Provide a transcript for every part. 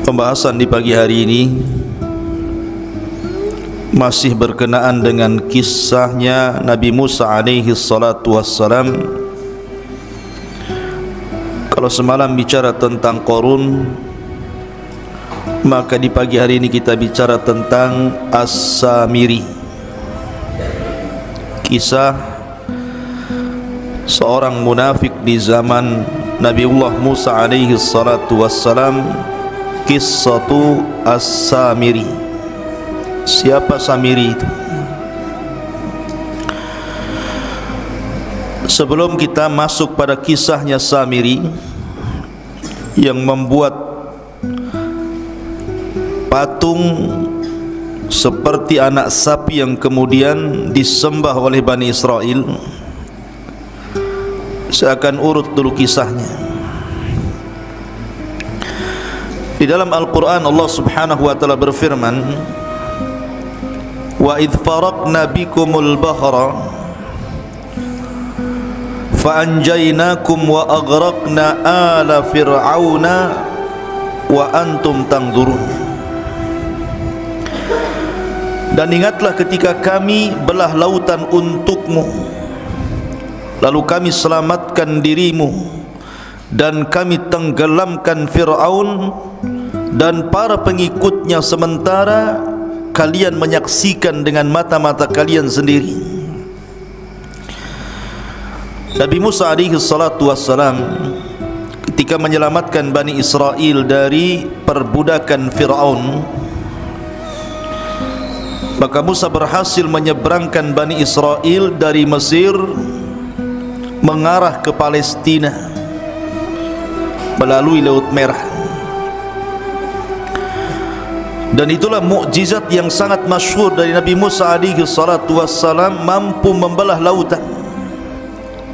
Pembahasan di pagi hari ini masih berkenaan dengan kisahnya Nabi Musa alaihi salatu wassalam. Kalau semalam bicara tentang Qarun, maka di pagi hari ini kita bicara tentang As-Samiri, kisah seorang munafik di zaman Nabiullah Musa alaihi salatu wassalam. Qissatu As-Samiri. Siapa Samiri itu? Sebelum kita masuk pada kisahnya Samiri yang membuat patung seperti anak sapi yang kemudian disembah oleh Bani Israel, saya akan urut dulu kisahnya. Di dalam Al-Quran Allah subhanahu wa ta'ala berfirman, wa idh faraqna bikumul bahra fa anjaynakum wa aghraqna ala fir'auna wa antum tangdurun. Dan ingatlah ketika kami belah lautan untukmu, lalu kami selamatkan dirimu dan kami tenggelamkan Fir'aun dan para pengikutnya, sementara kalian menyaksikan dengan mata-mata kalian sendiri. Nabi Musa alaihi salatu wassalam ketika menyelamatkan Bani Israel dari perbudakan Fir'aun, maka Musa berhasil menyeberangkan Bani Israel dari Mesir mengarah ke Palestina melalui Laut Merah. Dan itulah mukjizat yang sangat masyhur dari Nabi Musa alaihi salatu wassalam, mampu membelah lautan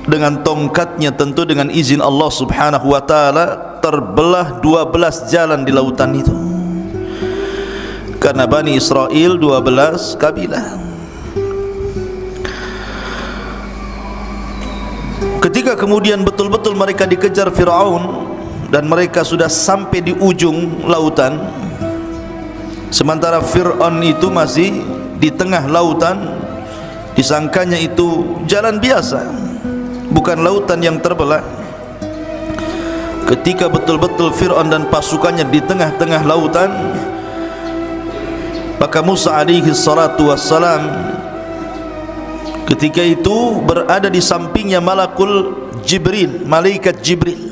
dengan tongkatnya, tentu dengan izin Allah subhanahu wa ta'ala. Terbelah 12 jalan di lautan itu, karena Bani Israel 12 kabilah. Ketika kemudian betul-betul mereka dikejar Fir'aun dan mereka sudah sampai di ujung lautan, sementara Fir'aun itu masih di tengah lautan, disangkanya itu jalan biasa, bukan lautan yang terbelah. Ketika betul-betul Fir'aun dan pasukannya di tengah-tengah lautan, maka Musa alaihi salatu wassalam ketika itu berada di sampingnya malakul Jibril, malaikat Jibril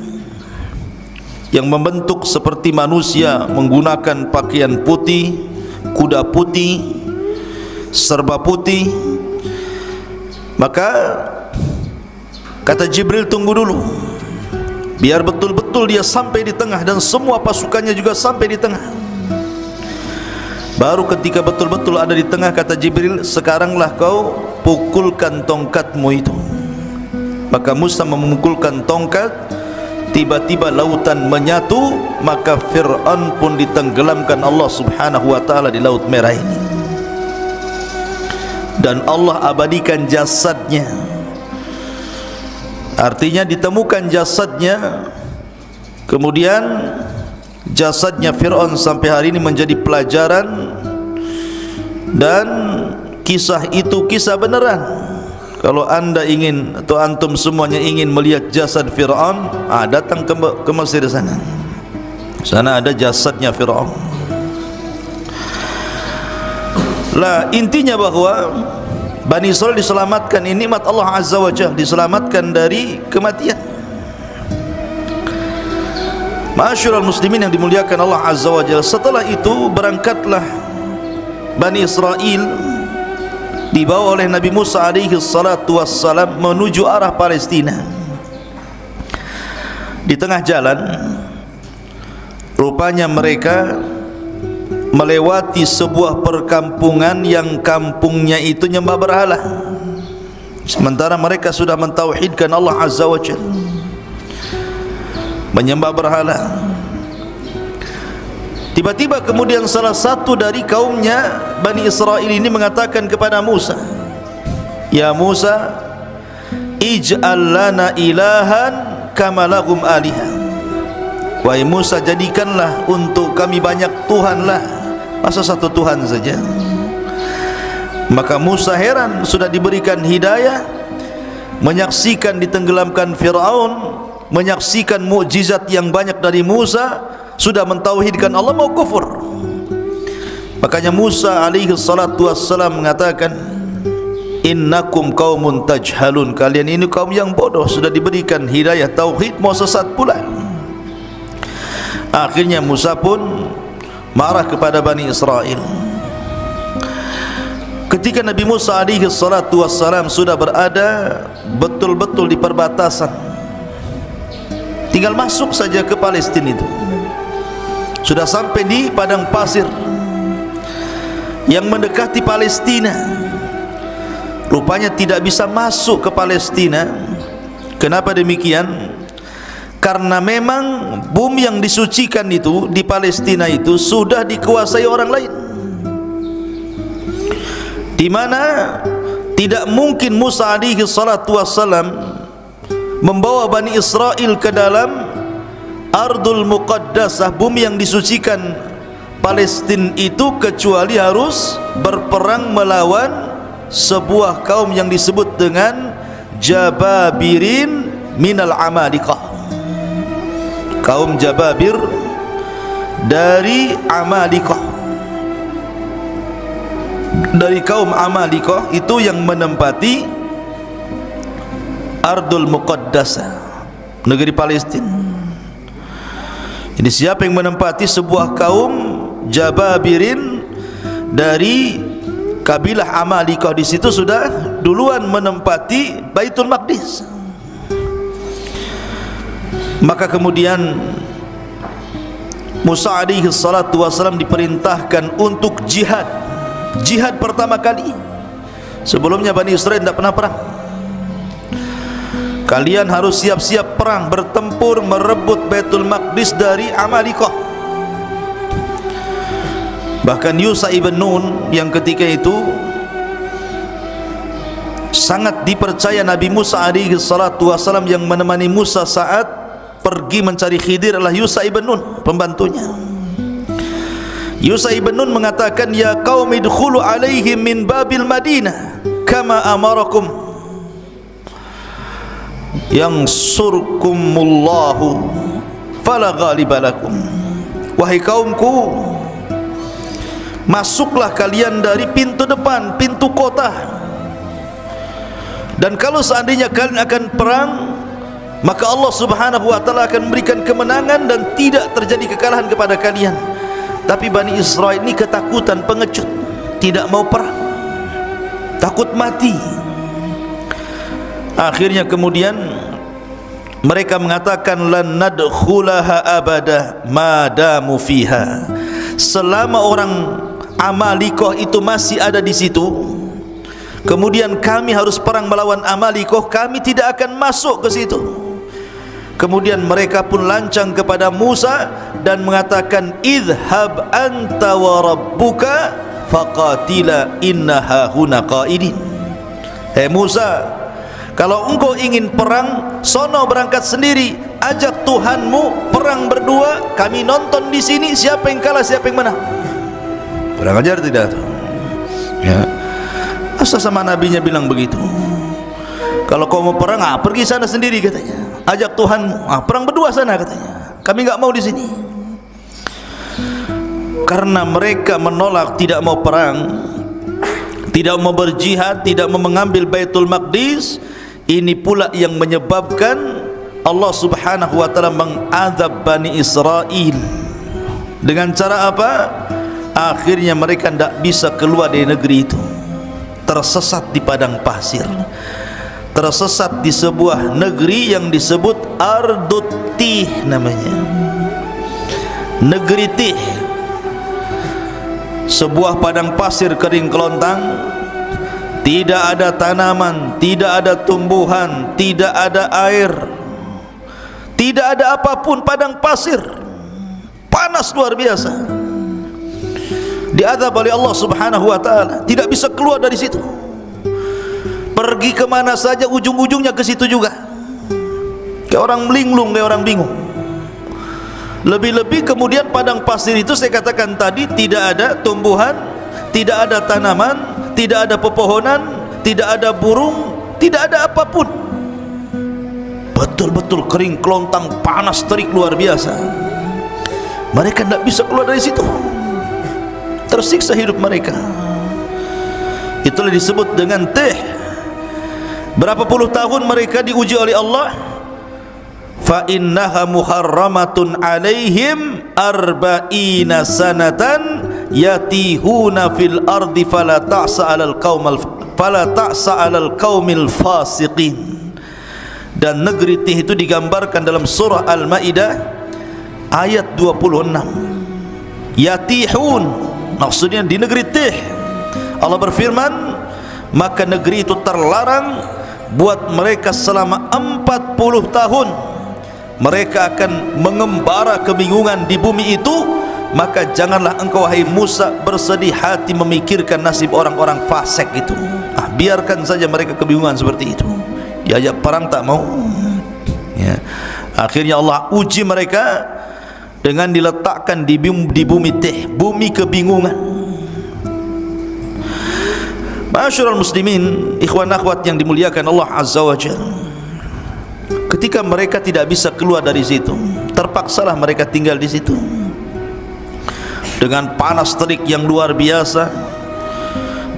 yang membentuk seperti manusia, menggunakan pakaian putih, kuda putih, serba putih. Maka kata Jibril, tunggu dulu, biar betul-betul dia sampai di tengah dan semua pasukannya juga sampai di tengah. Baru ketika betul-betul ada di tengah, kata Jibril, sekaranglah kau pukulkan tongkatmu itu. Maka Musa memukulkan tongkat, tiba-tiba lautan menyatu, maka Fir'aun pun ditenggelamkan Allah subhanahu wa ta'ala di Laut Merah ini. Dan Allah abadikan jasadnya, artinya ditemukan jasadnya. Kemudian jasadnya Fir'aun sampai hari ini menjadi pelajaran, dan kisah itu kisah beneran. Kalau anda ingin atau antum semuanya ingin melihat jasad Fir'aun, datang ke Mesir sana. Sana ada jasadnya Fir'aun. Lah, intinya bahwa Bani Israel diselamatkan, ini nikmat Allah Azza wa Jalla, diselamatkan dari kematian. Ma'asyiral muslimin yang dimuliakan Allah Azza wa Jalla, setelah itu berangkatlah Bani Israel dibawa oleh Nabi Musa alaihi salatu wassalam menuju arah Palestina. Di tengah jalan, rupanya mereka melewati sebuah perkampungan yang kampungnya itu nyembah berhala, sementara mereka sudah mentauhidkan Allah Azza wa Jalla, menyembah berhala. Tiba-tiba kemudian salah satu dari kaumnya Bani Israel ini mengatakan kepada Musa, "Ya Musa, ij'al lana ilahan kama lahum alihah." wahai Musa, jadikanlah untuk kami banyak Tuhanlah, masa satu Tuhan saja? Maka Musa heran, sudah diberikan hidayah, menyaksikan ditenggelamkan Fir'aun, menyaksikan mukjizat yang banyak dari Musa, sudah mentauhidkan Allah, mau kufur. Makanya Musa alaihi salatu wassalam mengatakan, innakum qaumun tajhalun, kalian ini kaum yang bodoh, sudah diberikan hidayah tauhid mau sesat pula. Akhirnya Musa pun marah kepada Bani Israel. Ketika Nabi Musa alaihi salatu wassalam sudah berada betul-betul di perbatasan, tinggal masuk saja ke Palestina itu, sudah sampai di padang pasir yang mendekati Palestina. Rupanya tidak bisa masuk ke Palestina. Kenapa demikian? Karena memang bumi yang disucikan itu di Palestina itu sudah dikuasai orang lain, di mana tidak mungkin Musa alaihi salatu wassalam membawa Bani Israel ke dalam Ardul Muqaddasah, bumi yang disucikan Palestina itu, kecuali harus berperang melawan sebuah kaum yang disebut dengan Jababirin minal Amalikah, kaum Jababir dari Amalikah, dari kaum Amalikah itu yang menempati Ardul Muqaddasah, negeri Palestina. Ini siapa yang menempati? Sebuah kaum Jababirin dari kabilah Amalikah. Di situ sudah duluan menempati Baitul Maqdis. Maka kemudian Musa alaihi salatu wasallam diperintahkan untuk jihad. Jihad pertama kali. Sebelumnya Bani Israel tidak pernah perang. Kalian harus siap-siap perang, bertempur merebut Baitul Maqdis dari Amalikah. Bahkan Yusha ibn Nun yang ketika itu sangat dipercaya Nabi Musa alaihi salatu wasallam, yang menemani Musa saat pergi mencari Khidir adalah Yusha ibn Nun, pembantunya. Yusha ibn Nun mengatakan, ya qaumi idkhulu alaihim min babil Madinah kama amarakum yang surkumullahu fala ghalibalakum. Wahai kaumku, masuklah kalian dari pintu depan, pintu kota, dan kalau seandainya kalian akan perang, maka Allah subhanahu wa ta'ala akan memberikan kemenangan dan tidak terjadi kekalahan kepada kalian. Tapi Bani Israel ini ketakutan, pengecut, tidak mau perang, takut mati. Akhirnya kemudian mereka mengatakan, lan nadkhulaha abada madamu fiha, selama orang Amalikah itu masih ada di situ, kemudian kami harus perang melawan Amalikah, kami tidak akan masuk ke situ. Kemudian mereka pun lancang kepada Musa dan mengatakan, idhab anta wa rabbuka faqatila inna hahuna qaidin. Hei Musa, kalau engkau ingin perang, sono berangkat sendiri, ajak Tuhanmu perang berdua, kami nonton di sini siapa yang kalah siapa yang menang. Kurang ajar tidak tuh? Ya. Asal sama nabinya bilang begitu. Kalau kau mau perang, pergi sana sendiri katanya. Ajak Tuhanmu, perang berdua sana katanya. Kami enggak mau di sini. Karena mereka menolak, tidak mau perang, tidak mau berjihad, tidak mau mengambil Baitul Maqdis. Ini pula yang menyebabkan Allah subhanahu wa ta'ala mengadab Bani Israel. Dengan cara apa? Akhirnya mereka tidak bisa keluar dari negeri itu, tersesat di padang pasir, tersesat di sebuah negeri yang disebut Ardut Tih namanya, negeri Tih, sebuah padang pasir kering kelontang, tidak ada tanaman, tidak ada tumbuhan, tidak ada air, tidak ada apapun, padang pasir, panas luar biasa. Diazab oleh Allah subhanahu wa ta'ala, tidak bisa keluar dari situ. Pergi kemana saja ujung-ujungnya ke situ juga. Kayak orang melinglung, kayak orang bingung. Lebih-lebih kemudian padang pasir itu saya katakan tadi tidak ada tumbuhan, tidak ada tanaman, tidak ada pepohonan, tidak ada burung, tidak ada apapun. Betul-betul kering kelontang, panas terik luar biasa. Mereka tidak bisa keluar dari situ, tersiksa hidup mereka. Itulah disebut dengan teh. Berapa puluh tahun mereka diuji oleh Allah. Fa innaha muharramatun alaihim arba'ina sanatan yatihuna fil ardi fala ta'sa 'alal qaumil fasiqin. Dan negeri Tih itu digambarkan dalam surah Al-Maidah ayat 26. Yatihun, maksudnya di negeri Tih. Allah berfirman, maka negeri itu terlarang buat mereka selama 40 tahun. Mereka akan mengembara kebingungan di bumi itu. Maka janganlah engkau wahai Musa bersedih hati memikirkan nasib orang-orang fasik itu. Biarkan saja mereka kebingungan seperti itu. Diajak perang tak mau ya. Akhirnya Allah uji mereka dengan diletakkan di bumi Tih, bumi kebingungan. Ma'asyiral muslimin, ikhwan akhwat yang dimuliakan Allah Azza wa Jalla, ketika mereka tidak bisa keluar dari situ, terpaksalah mereka tinggal di situ dengan panas terik yang luar biasa,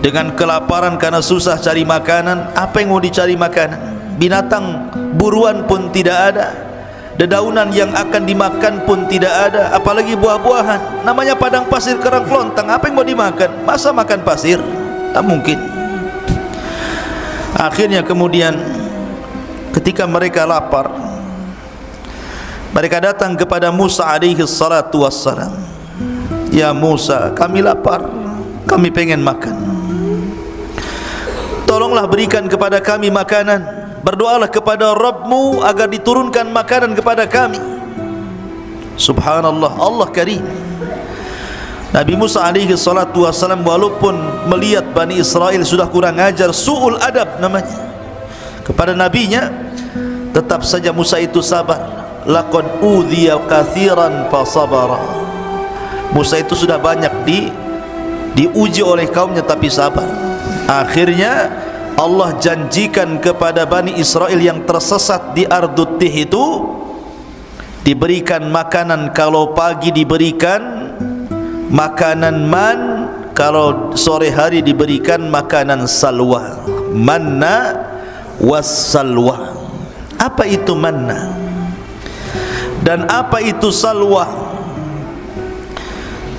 dengan kelaparan karena susah cari makanan. Apa yang mau dicari makanan? Binatang buruan pun tidak ada, dedaunan yang akan dimakan pun tidak ada, apalagi buah-buahan. Namanya padang pasir kerang kelontang, apa yang mau dimakan? Masa makan pasir? Tak mungkin. Akhirnya kemudian ketika mereka lapar, mereka datang kepada Musa alaihi salatu wassalam. Ya Musa, kami lapar, kami pengen makan, tolonglah berikan kepada kami makanan. Berdoalah kepada Rabbmu agar diturunkan makanan kepada kami. Subhanallah, Allah karim. Nabi Musa alaihi salatu wassalam walaupun melihat Bani Israel sudah kurang ajar, su'ul adab namanya kepada nabinya, tetap saja Musa itu sabar. Laqad udhiya katsiran fasabara. Musa itu sudah banyak diuji oleh kaumnya tapi sabar. Akhirnya Allah janjikan kepada Bani Israel yang tersesat di Ardut Tih itu diberikan makanan. Kalau pagi diberikan makanan man, kalau sore hari diberikan makanan salwa, manna wassalwa. Apa itu manna dan apa itu salwa?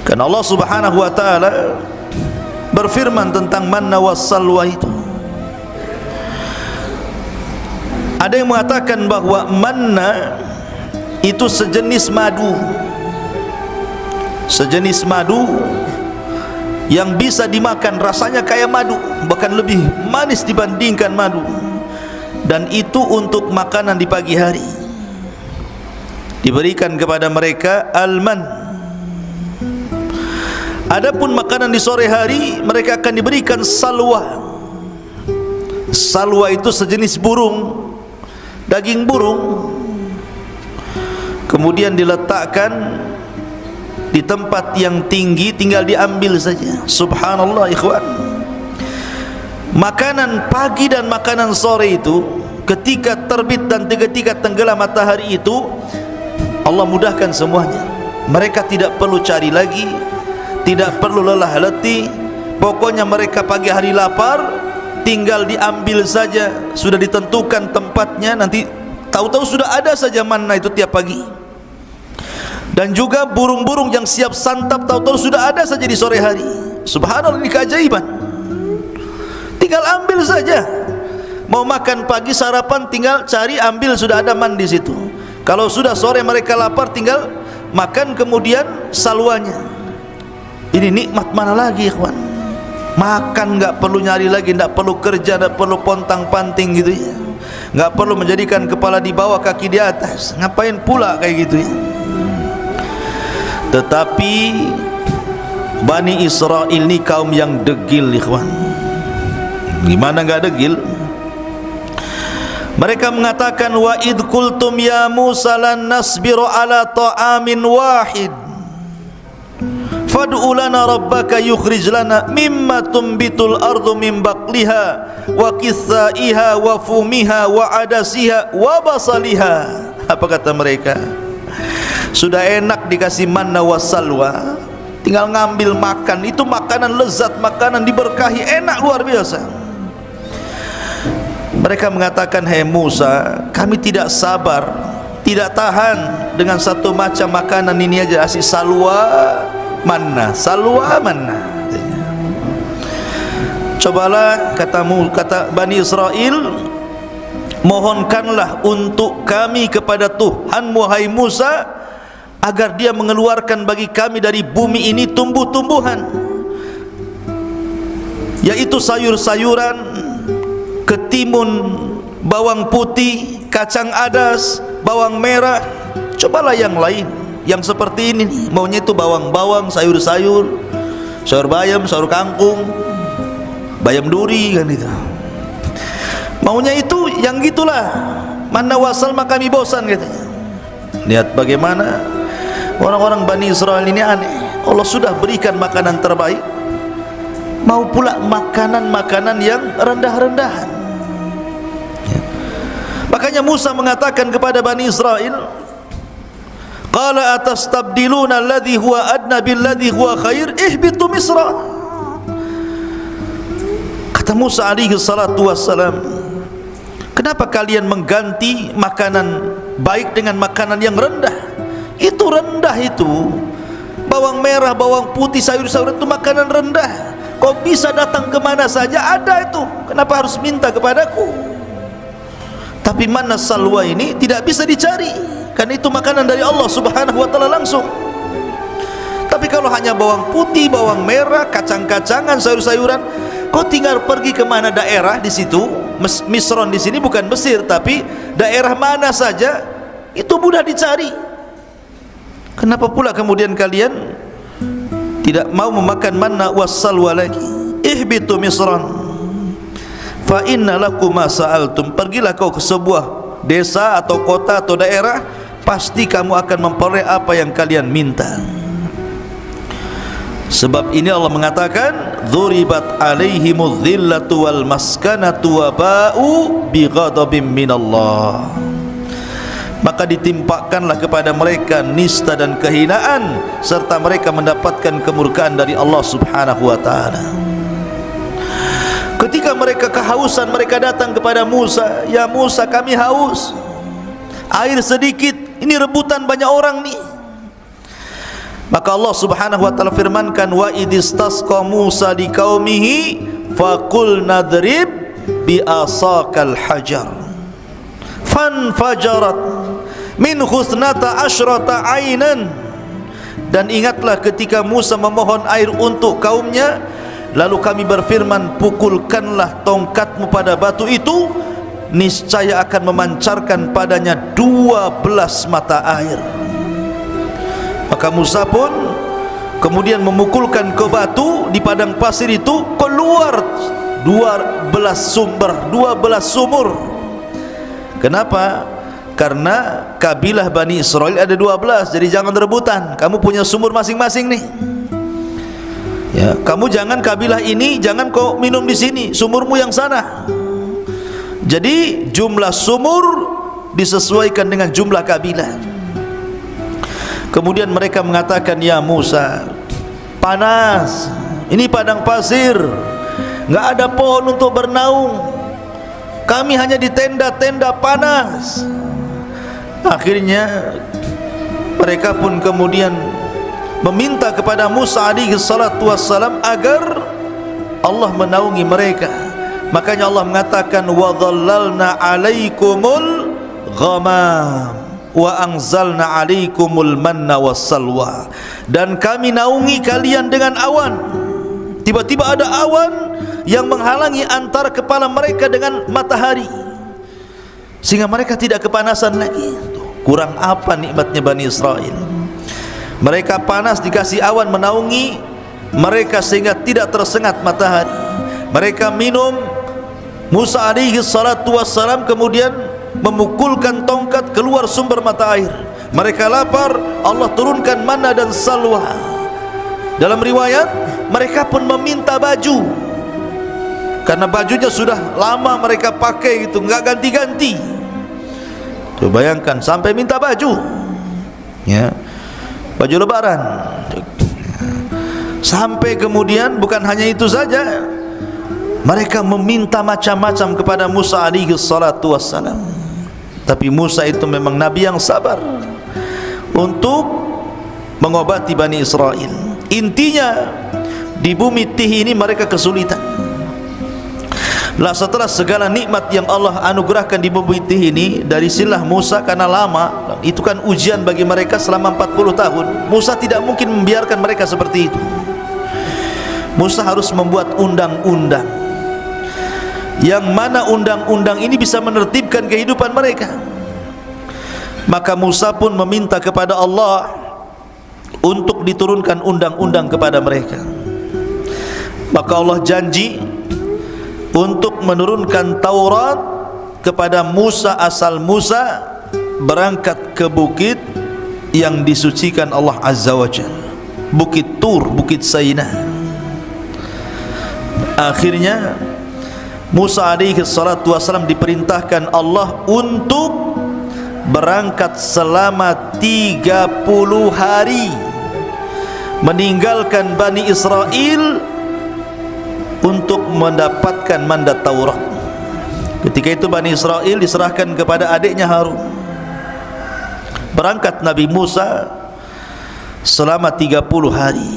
Karena Allah Subhanahu wa taala berfirman tentang manna wassalwa itu. Ada yang mengatakan bahwa manna itu sejenis madu, sejenis madu yang bisa dimakan, rasanya kayak madu, bahkan lebih manis dibandingkan madu. Dan itu untuk makanan di pagi hari, diberikan kepada mereka alman. Adapun makanan di sore hari mereka akan diberikan salwa. Salwa itu sejenis burung, daging burung, kemudian diletakkan di tempat yang tinggi, tinggal diambil saja. Subhanallah ikhwan. Makanan pagi dan makanan sore itu, ketika terbit dan ketika tenggelam matahari itu, Allah mudahkan semuanya. Mereka tidak perlu cari lagi, tidak perlu lelah letih. Pokoknya mereka pagi hari lapar, tinggal diambil saja, sudah ditentukan tempatnya, nanti tahu-tahu sudah ada saja manna itu tiap pagi. Dan juga burung-burung yang siap santap, tahu-tahu sudah ada saja di sore hari. Subhanallah, ini keajaiban. Tinggal ambil saja. Mau makan pagi sarapan, tinggal cari ambil, sudah ada man di situ. Kalau sudah sore mereka lapar, tinggal makan kemudian salwanya. Ini nikmat mana lagi ikhwan? Makan nggak perlu nyari lagi, nggak perlu kerja, nggak perlu pontang-panting gitu ya, nggak perlu menjadikan kepala di bawah kaki di atas. Ngapain pula kayak gitu ya? Tetapi Bani Israel ini kaum yang degil ikhwan. Gimana nggak degil? Mereka mengatakan, wa id qultum ya Musa lan nasbiru ala ta'amin wahid fad'u lana rabbaka yukhrij lana mimma tumbitul ardu min baqliha wa qithaiha wa fumiha wa adasiha wa basaliha. Apa kata mereka? Sudah enak dikasih manna wa salwa, tinggal ngambil makan. Itu makanan lezat, makanan diberkahi, enak luar biasa. Mereka mengatakan, hai Musa, kami tidak sabar, tidak tahan dengan satu macam makanan ini aja. Asyik salwa manna, salwa manna. Cobalah, kata Bani Israel, mohonkanlah untuk kami kepada Tuhanmu, hai Musa, agar dia mengeluarkan bagi kami dari bumi ini tumbuh-tumbuhan, yaitu sayur-sayuran, ketimun, bawang putih, kacang adas, bawang merah. Cobalah yang lain, yang seperti ini nih, maunya itu bawang-bawang, sayur-sayur, sayur bayam, sayur kangkung, bayam duri kan itu. Maunya itu yang gitulah. Manna wasal maka kami bosan katanya. Lihat bagaimana orang-orang Bani Israel ini aneh. Allah sudah berikan makanan terbaik, mau pula makanan-makanan yang rendah-rendahan. Makanya Musa mengatakan kepada Bani Israel, qala atastabdiluna alladhi huwa adna billadhi huwa khair ihbitu misra. Kata Musa alaihi salatu wassalam, kenapa kalian mengganti makanan baik dengan makanan yang rendah? Itu rendah itu. Bawang merah, bawang putih, sayur-sayur itu makanan rendah. Kau bisa datang kemana saja ada itu. Kenapa harus minta kepadaku? Tapi mana salwa ini tidak bisa dicari, karena itu makanan dari Allah subhanahu wa ta'ala langsung. Tapi kalau hanya bawang putih, bawang merah, kacang-kacangan, sayur-sayuran, kau tinggal pergi ke mana daerah di situ. Misron di sini bukan Mesir, tapi daerah mana saja itu mudah dicari. Kenapa pula kemudian kalian tidak mau memakan manna wassalwa lagi? Ihbitu misran fa inna lakum ma sa'altum. Pergilah kau ke sebuah desa atau kota atau daerah, pasti kamu akan memperoleh apa yang kalian minta. Sebab ini Allah mengatakan, dzuribat alaihimudz dhillatu wal maskanatu wa ba'u bighadabim minallah. Maka ditimpakanlah kepada mereka nista dan kehinaan, serta mereka mendapatkan kemurkaan dari Allah subhanahu wa ta'ala. Ketika mereka kehausan, mereka datang kepada Musa, ya Musa, kami haus, air sedikit, ini rebutan banyak orang nih. Maka Allah subhanahu wa ta'ala firmankan, wa idistasqa Musa liqaumihi faqul nadrib bi asaqal hajar fanfajarat min husnata asyrata ainan. Dan ingatlah ketika Musa memohon air untuk kaumnya, lalu kami berfirman, pukulkanlah tongkatmu pada batu itu, niscaya akan memancarkan padanya 12 mata air. Maka Musa pun kemudian memukulkan ke batu di padang pasir itu, keluar 12 sumur. Kenapa? Karena kabilah Bani Israel ada 12, jadi jangan rebutan. Kamu punya sumur masing-masing nih. Ya, kamu jangan kabilah ini, jangan kau minum di sini, sumurmu yang sana. Jadi jumlah sumur disesuaikan dengan jumlah kabilah. Kemudian mereka mengatakan, ya Musa, panas, ini padang pasir, nggak ada pohon untuk bernaung, kami hanya di tenda-tenda panas. Akhirnya mereka pun kemudian meminta kepada Musa alaihi salatu wassalam agar Allah menaungi mereka. Makanya Allah mengatakan, wa dhallalna alaikumul ghamam wa anzalna alaikumul manna wassalwa. Dan kami naungi kalian dengan awan. Tiba-tiba ada awan yang menghalangi antara kepala mereka dengan matahari, sehingga mereka tidak kepanasan lagi. Kurang apa nikmatnya Bani Israel? Mereka panas dikasih awan menaungi mereka sehingga tidak tersengat matahari. Mereka minum, Musa alaihi salatu wassalam kemudian memukulkan tongkat, keluar sumber mata air. Mereka lapar, Allah turunkan manna dan salwa. Dalam riwayat, mereka pun meminta baju, karena bajunya sudah lama mereka pakai gitu, enggak ganti-ganti. Tuh bayangkan, sampai minta baju, ya, baju lebaran. Sampai kemudian bukan hanya itu saja, mereka meminta macam-macam kepada Musa alaihi salatu wassalam. Tapi Musa itu memang nabi yang sabar untuk mengobati Bani Israel. Intinya, di bumi Tih ini mereka kesulitan. Lah setelah segala nikmat yang Allah anugerahkan di bumi Tih ini, dari silah Musa, karena lama, itu kan ujian bagi mereka selama 40 tahun. Musa tidak mungkin membiarkan mereka seperti itu. Musa harus membuat undang-undang, yang mana undang-undang ini bisa menertibkan kehidupan mereka. Maka Musa pun meminta kepada Allah untuk diturunkan undang-undang kepada mereka. Maka Allah janji untuk menurunkan Taurat kepada Musa asal Musa berangkat ke bukit yang disucikan Allah Azza wa Jalla, Bukit Tur, Bukit Sainah. Akhirnya Musa alaihi salatu wassalam diperintahkan Allah untuk berangkat selama 30 hari, meninggalkan Bani Israel untuk mendapatkan mandat Taurat. Ketika itu Bani Israel diserahkan kepada adiknya Harun. Berangkat Nabi Musa selama 30 hari.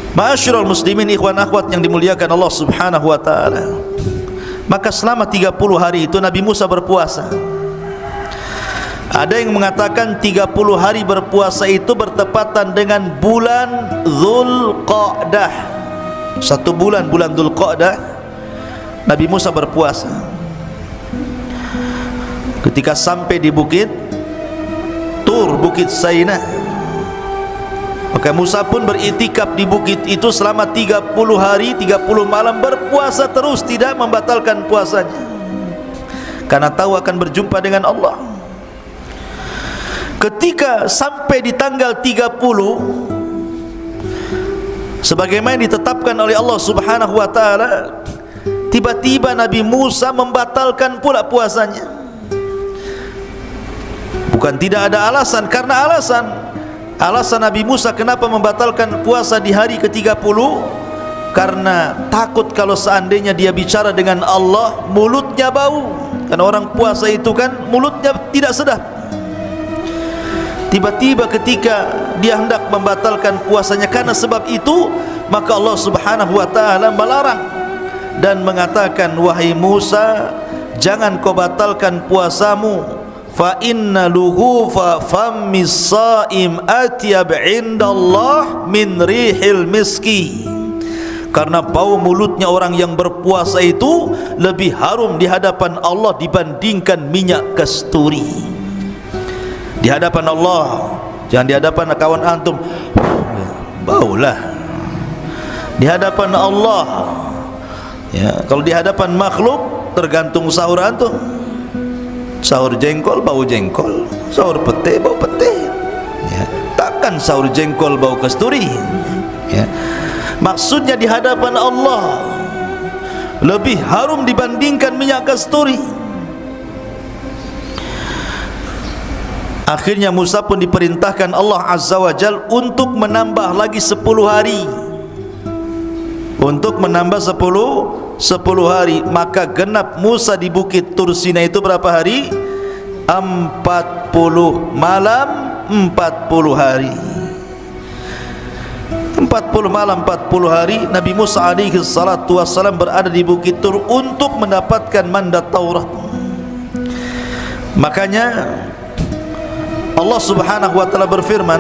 Ma'asyiral muslimin, ikhwan akhwat yang dimuliakan Allah Subhanahu wa taala. Maka selama 30 hari itu Nabi Musa berpuasa. Ada yang mengatakan 30 hari berpuasa itu bertepatan dengan bulan Dzulqa'dah. Satu bulan, bulan Dzulqa'dah, Nabi Musa berpuasa. Ketika sampai di bukit Tur, Bukit Sainah, maka Musa pun beriktikaf di bukit itu selama 30 hari 30 malam, berpuasa terus, tidak membatalkan puasanya, karena tahu akan berjumpa dengan Allah. Ketika sampai di tanggal 30, sebagaimana ditetapkan oleh Allah Subhanahu wa taala, tiba-tiba Nabi Musa membatalkan pula puasanya. Bukan tidak ada alasan, karena alasan Nabi Musa kenapa membatalkan puasa di hari ke-30, karena takut kalau seandainya dia bicara dengan Allah, mulutnya bau. Karena orang puasa itu kan mulutnya tidak sedap. Tiba-tiba ketika dia hendak membatalkan puasanya karena sebab itu, maka Allah Subhanahu wa taala melarang dan mengatakan, wahai Musa, jangan kau batalkan puasamu, fa inna luhufa fammis shaim atyab indallah min rihil miski. Karena bau mulutnya orang yang berpuasa itu lebih harum di hadapan Allah dibandingkan minyak kasturi. Di hadapan Allah, jangan di hadapan kawan antum, baulah. Di hadapan Allah, ya, kalau di hadapan makhluk tergantung sahur antum. Sahur jengkol bau jengkol, sahur pete bau pete, ya. Takkan sahur jengkol bau kasturi, ya. Maksudnya di hadapan Allah lebih harum dibandingkan minyak kasturi. Akhirnya Musa pun diperintahkan Allah Azza wa Jal untuk menambah lagi 10 hari, untuk menambah 10 hari. Maka genap Musa di bukit Tur Sina itu berapa hari? 40 malam 40 hari. 40 malam 40 hari Nabi Musa alaihi salatu wassalam berada di bukit Tur untuk mendapatkan mandat Taurat. Makanya Allah Subhanahu wa taala berfirman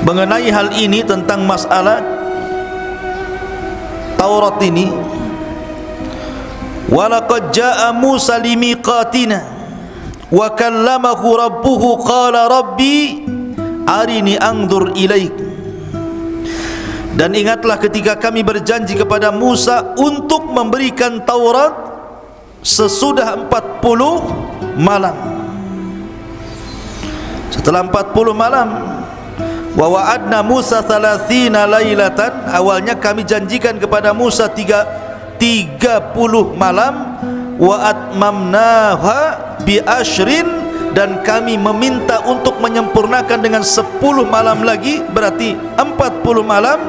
mengenai hal ini, tentang masalah Taurat ini, walaqad jaa Musa limiqatina wa kallamahu rabbuhu qala rabbi arini anzur ilaik. Dan ingatlah ketika kami berjanji kepada Musa untuk memberikan Taurat sesudah 40 malam. Setelah 40 malam, wa wa'adna Musa 30 lailatan, awalnya kami janjikan kepada Musa 30 malam, wa atmamnaha bi ashrin, dan kami meminta untuk menyempurnakan dengan 10 malam lagi, berarti 40 malam.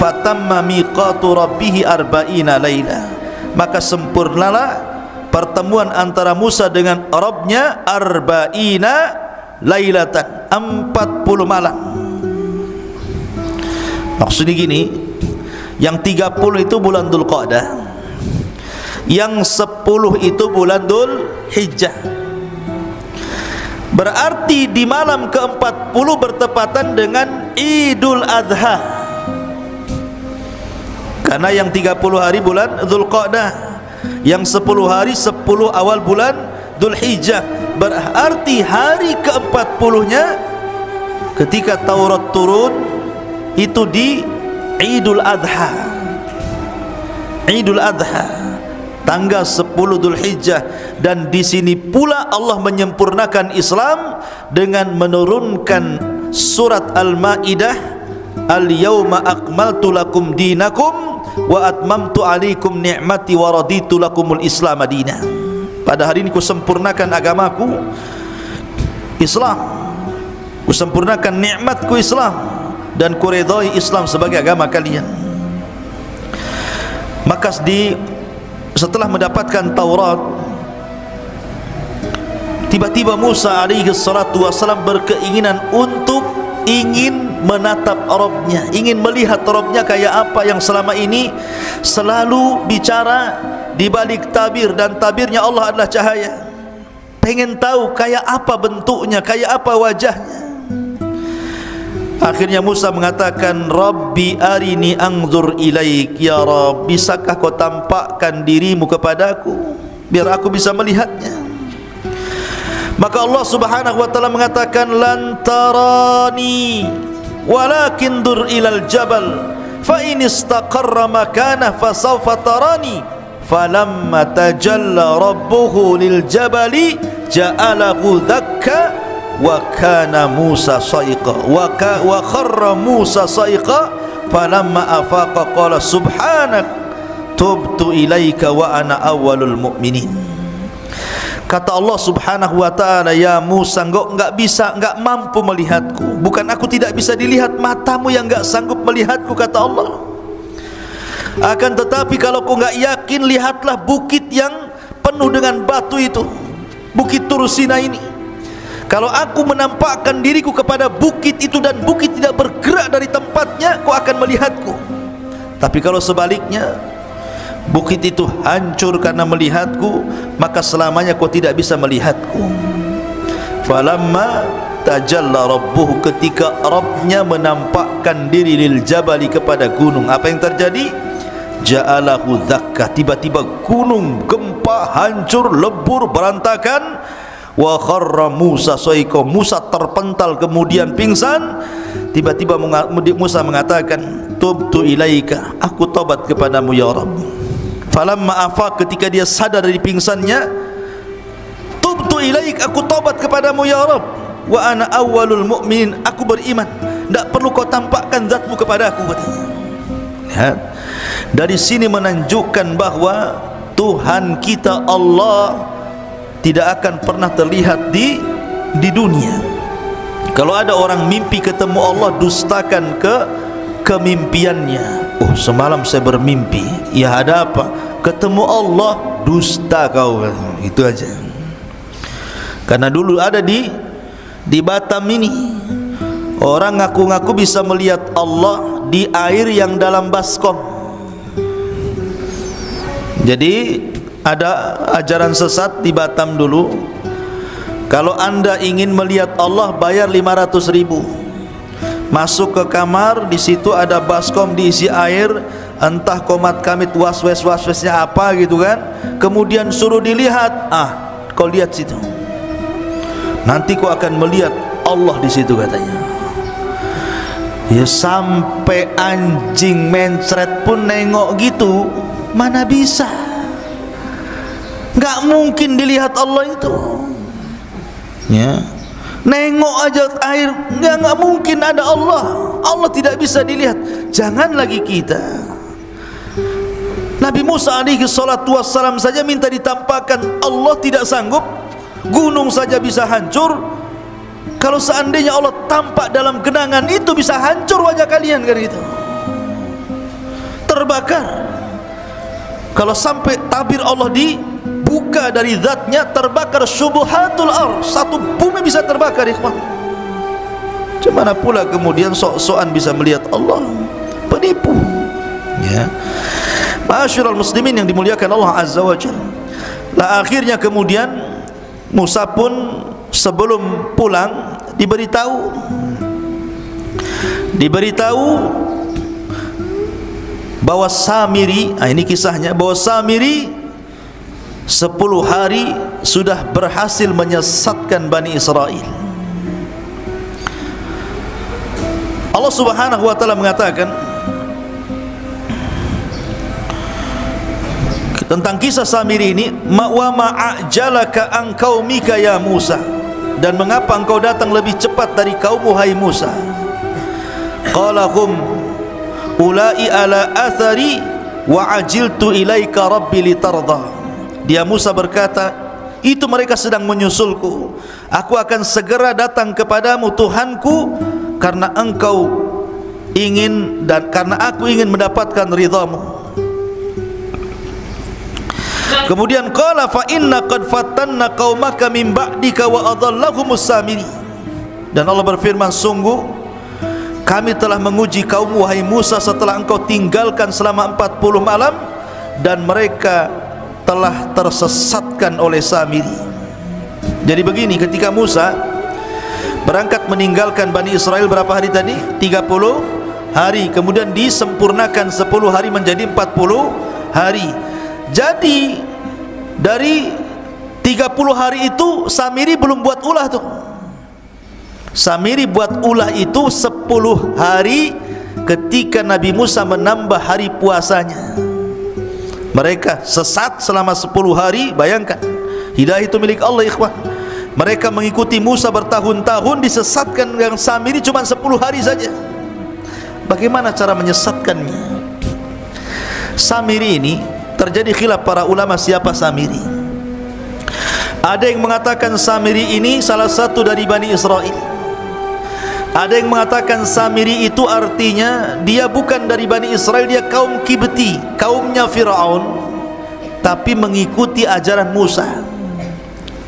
Fatamma miqatu rabbih arba'ina laila, maka sempurnalah pertemuan antara Musa dengan Rabbnya arba'ina lailatan, 40 malam. Maksudnya gini, yang 30 itu bulan Dzulqa'dah, yang 10 itu bulan Dzulhijjah. Berarti di malam ke-40 bertepatan dengan Idul Adha. Karena yang 30 hari bulan Dzulqa'dah, yang 10 hari 10 awal bulan Dzulhijjah. Berarti hari ke-40-nya ketika Taurat turun itu di Idul Adha. Idul Adha, tanggal 10 Dzulhijjah. Dan di sini pula Allah menyempurnakan Islam dengan menurunkan surat Al-Maidah, Al-yawma akmaltu lakum dinakum wa atmamtu alaikum ni'mati wa raditu lakumul Islam madinah. Pada hari ini ku sempurnakan agamaku Islam, ku sempurnakan nikmatku Islam, dan ku redai Islam sebagai agama kalian. Maka setelah mendapatkan Taurat, tiba-tiba Musa alaihi salatu wasalam berkeinginan untuk ingin menatap Rabbnya, ingin melihat Rabbnya kayak apa yang selama ini selalu bicara di balik tabir, dan tabirnya Allah adalah cahaya. Pengen tahu kayak apa bentuknya, kayak apa wajahnya. Akhirnya Musa mengatakan, Rabbi arini anzur ilaik, ya Rabb, bisakah kau tampakkan dirimu kepadaku biar aku bisa melihatnya. Maka Allah Subhanahu wa taala mengatakan, lan tarani walakin dur ilal jabal fa in istaqarra makanah fasawfa tarani. Falamma tajalla rabbuhu lil jabali ja'alahu dakka wa kana Musa sa'iqa wa kharra Musa sa'iqa falamma afaqa qala subhanak tubtu ilaika wa ana awwalul mu'minin. Kata Allah Subhanahu wa ta'ala, ya Musa, engkau enggak mampu melihatku. Bukan aku tidak bisa dilihat, matamu yang enggak sanggup melihatku, kata Allah. Akan tetapi kalau kau enggak yakin, lihatlah bukit yang penuh dengan batu itu, Bukit Tur Sina ini. Kalau aku menampakkan diriku kepada bukit itu dan bukit tidak bergerak dari tempatnya, kau akan melihatku. Tapi kalau sebaliknya, bukit itu hancur karena melihatku, maka selamanya kau tidak bisa melihatku. Falamma tajalla rabbuhu, ketika Rabbnya menampakkan diri lil jabali, kepada gunung, apa yang terjadi? Ja'alahu dzakka, tiba-tiba gunung gempa, hancur, lebur, berantakan. Wa kharra Musa sa'iqa, Musa terpental kemudian pingsan. Tiba-tiba Musa mengatakan, tubtu ilaika, aku taubat kepadamu ya Rabb. Falamma afaq, ketika dia sadar dari pingsannya, tubtu ilaik, aku taubat kepadamu ya Rabb. Wa ana awwalul mu'minin, aku beriman, tidak perlu kau tampakkan zatmu kepadaku, katanya. Lihat, dari sini menunjukkan bahwa Tuhan kita Allah tidak akan pernah terlihat di dunia. Kalau ada orang mimpi ketemu Allah, dustakan kemimpiannya. Oh, semalam saya bermimpi. Ya, ada apa? Ketemu Allah. Dusta kau. Itu aja. Karena dulu ada di Batam ini, orang ngaku-ngaku bisa melihat Allah di air yang dalam baskom. Jadi ada ajaran sesat di Batam dulu, kalau anda ingin melihat Allah, bayar 500.000. Masuk ke kamar, di situ ada baskom diisi air, entah komat kamit waswesnya apa gitu kan. Kemudian suruh dilihat, kau lihat situ, nanti kau akan melihat Allah di situ, katanya. Ya sampai anjing mencret pun nengok gitu, mana bisa? Nggak mungkin dilihat Allah itu. Ya, nengok aja air, nggak mungkin ada Allah. Allah tidak bisa dilihat. Jangan lagi kita. Nabi Musa alaihi salatu wassalam saja minta ditampakkan, Allah tidak sanggup. Gunung saja bisa hancur. Kalau seandainya Allah tampak dalam genangan itu, bisa hancur wajah kalian kan gitu, terbakar. Kalau sampai tabir Allah dibuka dari zatnya, terbakar syubuhatul ardh, satu bumi bisa terbakar, ikhwan. Cemana pula kemudian sok-sokan bisa melihat Allah? Penipu. Ya, ma'asyiral muslimin yang dimuliakan Allah azza wa jalla. Lah akhirnya kemudian Musa pun sebelum pulang diberitahu bahwa Samiri, ini kisahnya, bahwa Samiri 10 hari sudah berhasil menyesatkan Bani Israel. Allah Subhanahu wa taala mengatakan tentang kisah Samiri ini, wa ma'ajalaka an qaumika ya Musa, dan mengapa engkau datang lebih cepat dari kaummu hai Musa? Qala hum ulai ala athari wa ajiltu ilaika rabbi litarda. Dia Musa berkata, itu mereka sedang menyusulku, aku akan segera datang kepadamu Tuhanku, karena engkau ingin dan karena aku ingin mendapatkan ridhamu. Kemudian qala fa inna qad fatanna qaumaka min ba'dika wa adhallahumus Samiri. Dan Allah berfirman, sungguh kami telah menguji kaummu wahai Musa setelah engkau tinggalkan selama 40 malam, dan mereka telah tersesatkan oleh Samiri. Jadi begini, ketika Musa berangkat meninggalkan Bani Israel berapa hari tadi? 30 hari. Kemudian disempurnakan 10 hari menjadi 40 hari. Jadi dari 30 hari itu Samiri belum buat ulah tuh. Samiri buat ulah itu 10 hari ketika Nabi Musa menambah hari puasanya. Mereka sesat selama 10 hari. Bayangkan, hidayah itu milik Allah, ikhwan. Mereka mengikuti Musa bertahun-tahun, disesatkan dengan Samiri cuma 10 hari saja. Bagaimana cara menyesatkannya? Samiri ini terjadi khilaf para ulama, siapa Samiri. Ada yang mengatakan Samiri ini salah satu dari Bani Israel. Ada yang mengatakan Samiri itu artinya dia bukan dari Bani Israel, dia kaum Kibti, kaumnya Fir'aun, tapi mengikuti ajaran Musa.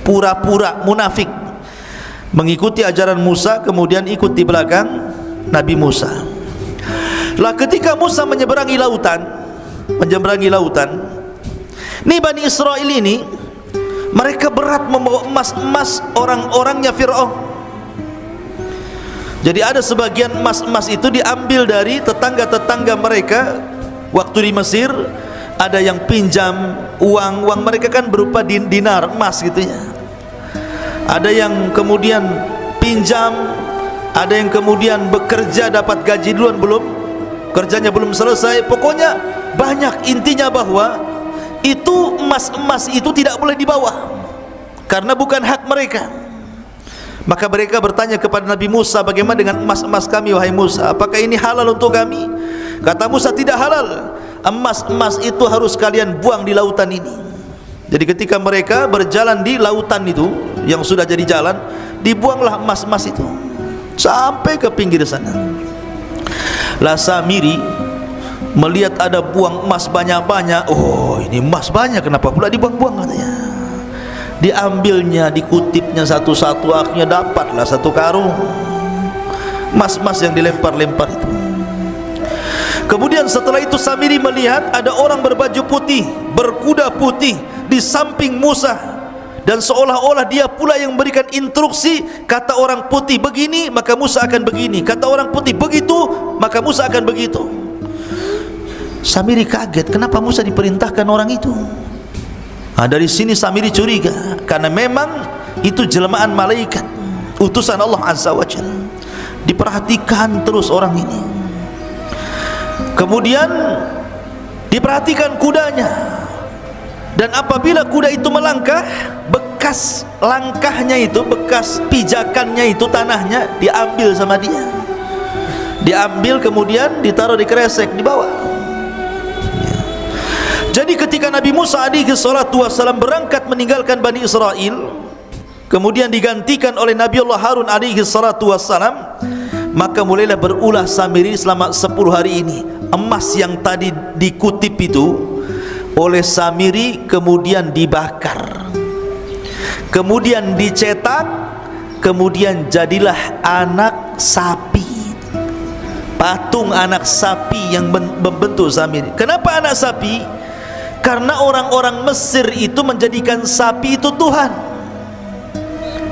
Pura-pura munafik, mengikuti ajaran Musa, kemudian ikut di belakang Nabi Musa. Lah ketika Musa menyeberangi lautan, nih Bani Israel ini, mereka berat membawa emas-emas orang-orangnya Fir'aun. Jadi ada sebagian emas-emas itu diambil dari tetangga-tetangga mereka waktu di Mesir. Ada yang pinjam uang mereka kan berupa dinar, emas gitu ya. Ada yang kemudian pinjam, ada yang kemudian bekerja dapat gaji duluan, kerjanya belum selesai. Pokoknya banyak. Intinya bahwa itu emas-emas itu tidak boleh dibawa karena bukan hak mereka. Maka mereka bertanya kepada Nabi Musa, bagaimana dengan emas-emas kami wahai Musa, apakah ini halal untuk kami? Kata Musa, tidak halal. Emas-emas itu harus kalian buang di lautan ini. Jadi ketika mereka berjalan di lautan itu yang sudah jadi jalan, dibuanglah emas-emas itu sampai ke pinggir sana. Lah Samiri melihat ada buang emas banyak-banyak. Oh, ini emas banyak, kenapa pula dibuang-buang katanya. Diambilnya, dikutipnya satu-satu, akhirnya dapatlah satu karung emas-emas yang dilempar-lempar itu. Kemudian setelah itu Samiri melihat ada orang berbaju putih, berkuda putih di samping Musa, dan seolah-olah dia pula yang memberikan instruksi. Kata orang putih begini, maka Musa akan begini. Kata orang putih begitu, maka Musa akan begitu. Samiri kaget, kenapa Musa diperintahkan orang itu? Nah, dari sini Samiri curiga, karena memang itu jelmaan malaikat, utusan Allah Azza wa Jalla. Diperhatikan terus orang ini. Kemudian diperhatikan kudanya, dan apabila kuda itu melangkah, bekas langkahnya itu, bekas pijakannya itu, tanahnya diambil sama dia. Diambil kemudian ditaruh di kresek di bawah. Jadi ketika Nabi Musa alaihi salatu wassalam berangkat meninggalkan Bani Israel, kemudian digantikan oleh Nabi Allah Harun alaihi salatu wassalam, maka mulailah berulah Samiri selama 10 hari ini. Emas yang tadi dikutip itu oleh Samiri kemudian dibakar, kemudian dicetak, kemudian jadilah anak sapi, patung anak sapi yang membentuk Samiri. Kenapa anak sapi? Karena orang-orang Mesir itu menjadikan sapi itu Tuhan.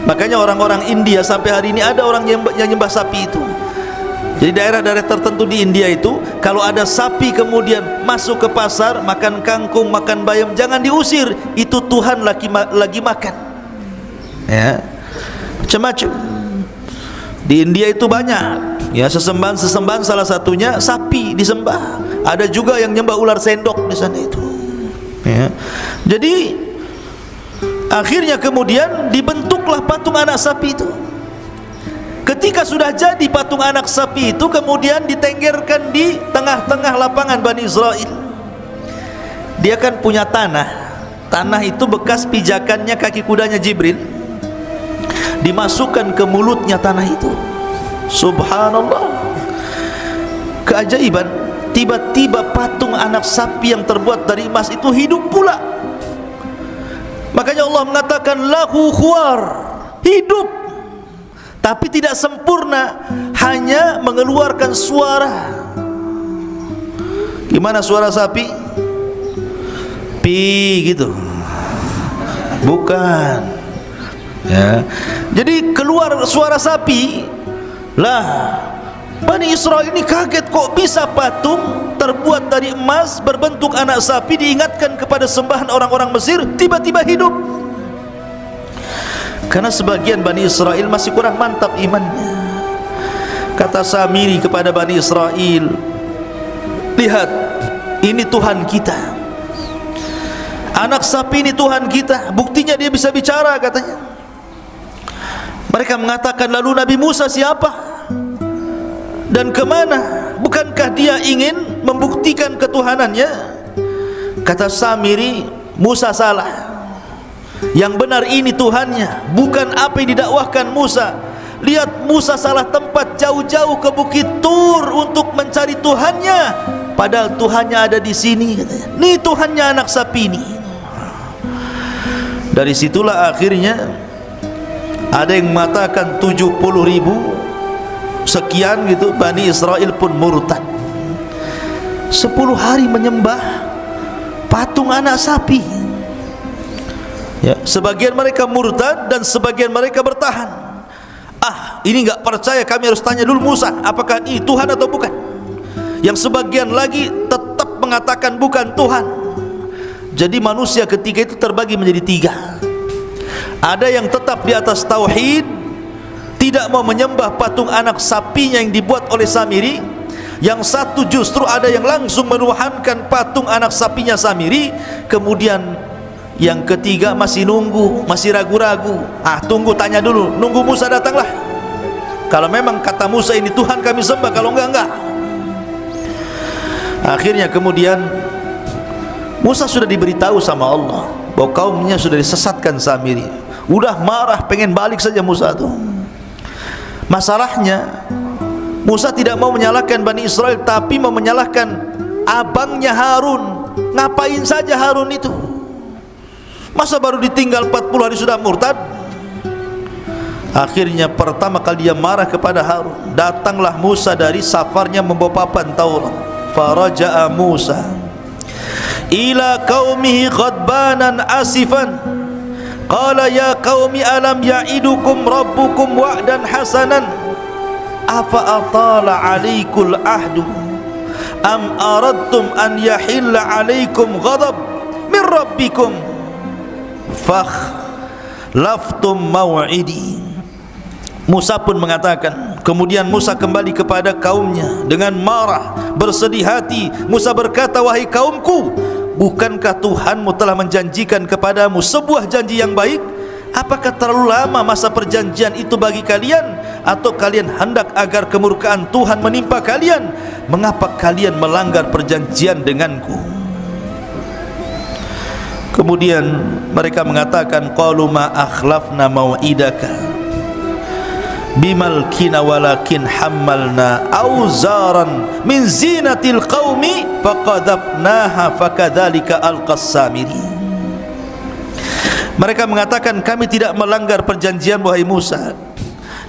Makanya orang-orang India sampai hari ini ada orang yang nyembah sapi itu. Jadi daerah-daerah tertentu di India itu, kalau ada sapi kemudian masuk ke pasar, makan kangkung, makan bayam, jangan diusir, itu Tuhan lagi makan. Ya, macam-macam. Di India itu banyak, ya, sesembahan salah satunya sapi disembah. Ada juga yang nyembah ular sendok di sana itu. Ya. Jadi akhirnya kemudian dibentuklah patung anak sapi itu. Ketika sudah jadi patung anak sapi itu, kemudian ditenggerkan di tengah-tengah lapangan Bani Israel. Dia kan punya tanah itu bekas pijakannya kaki kudanya Jibril. Dimasukkan ke mulutnya tanah itu. Subhanallah, keajaiban. Tiba-tiba patung anak sapi yang terbuat dari emas itu hidup pula. Makanya Allah mengatakan lahu khuwar, hidup, tapi tidak sempurna, hanya mengeluarkan suara. Gimana suara sapi? Pi gitu. Bukan. Ya. Jadi keluar suara sapi. Lah, Bani Israel ini kaget, kok bisa patung terbuat dari emas berbentuk anak sapi diingatkan kepada sembahan orang-orang Mesir tiba-tiba hidup. Karena sebagian Bani Israel masih kurang mantap imannya. Kata Samiri kepada Bani Israel, lihat, ini Tuhan kita, anak sapi ini Tuhan kita, buktinya dia bisa bicara, katanya. Mereka mengatakan, lalu Nabi Musa siapa dan kemana? Bukankah dia ingin membuktikan ketuhanannya? Kata Samiri, Musa salah, yang benar ini Tuhannya, bukan apa yang didakwahkan Musa. Lihat, Musa salah tempat, jauh-jauh ke Bukit Tur untuk mencari Tuhannya, padahal Tuhannya ada di sini, katanya. Nih Tuhannya anak sapi ini. Dari situlah akhirnya ada yang mengatakan 70.000 sekian gitu Bani Israel pun murtad. 10 hari menyembah patung anak sapi. Ya, sebagian mereka murtad dan sebagian mereka bertahan. Ini enggak percaya, kami harus tanya dulu Musa, apakah ini Tuhan atau bukan. Yang sebagian lagi tetap mengatakan bukan Tuhan. Jadi manusia ketika itu terbagi menjadi 3. Ada yang tetap di atas tauhid, tidak mau menyembah patung anak sapinya yang dibuat oleh Samiri. Yang satu justru ada yang langsung menuhankan patung anak sapinya Samiri. Kemudian yang ketiga masih nunggu, masih ragu-ragu. Tunggu, tanya dulu, nunggu Musa datanglah. Kalau memang kata Musa ini Tuhan kami sembah, kalau enggak. Akhirnya kemudian Musa sudah diberitahu sama Allah bahwa kaumnya sudah disesatkan Samiri. Udah marah, pengen balik saja Musa tuh. Masalahnya Musa tidak mau menyalahkan Bani Israel, tapi mau menyalahkan abangnya Harun. Ngapain saja Harun itu? Masa baru ditinggal 40 hari sudah murtad? Akhirnya pertama kali dia marah kepada Harun. Datanglah Musa dari safarnya membawa papan Taurat. Faraja'a Musa ila qaumihi ghadbanan asifan. Qala ya qaumi alam ya'idukum rabbukum wa'dan hasanan afa atala 'alaikul ahdu am aradtum an yahilla 'alaikum ghadab min rabbikum fakhlaftum maw'idi. Musa pun mengatakan, kemudian Musa kembali kepada kaumnya dengan marah, bersedih hati. Musa berkata, wahai kaumku, bukankah Tuhanmu telah menjanjikan kepadamu sebuah janji yang baik? Apakah terlalu lama masa perjanjian itu bagi kalian? Atau kalian hendak agar kemurkaan Tuhan menimpa kalian? Mengapa kalian melanggar perjanjian denganku? Kemudian mereka mengatakan, qalu ma akhlafna mau'idaka bimalkina walakin hammalna auzaran min zinatil qaumi faqadhabnaha fakadzalika alqas Samiri. Mereka mengatakan, kami tidak melanggar perjanjian wahai Musa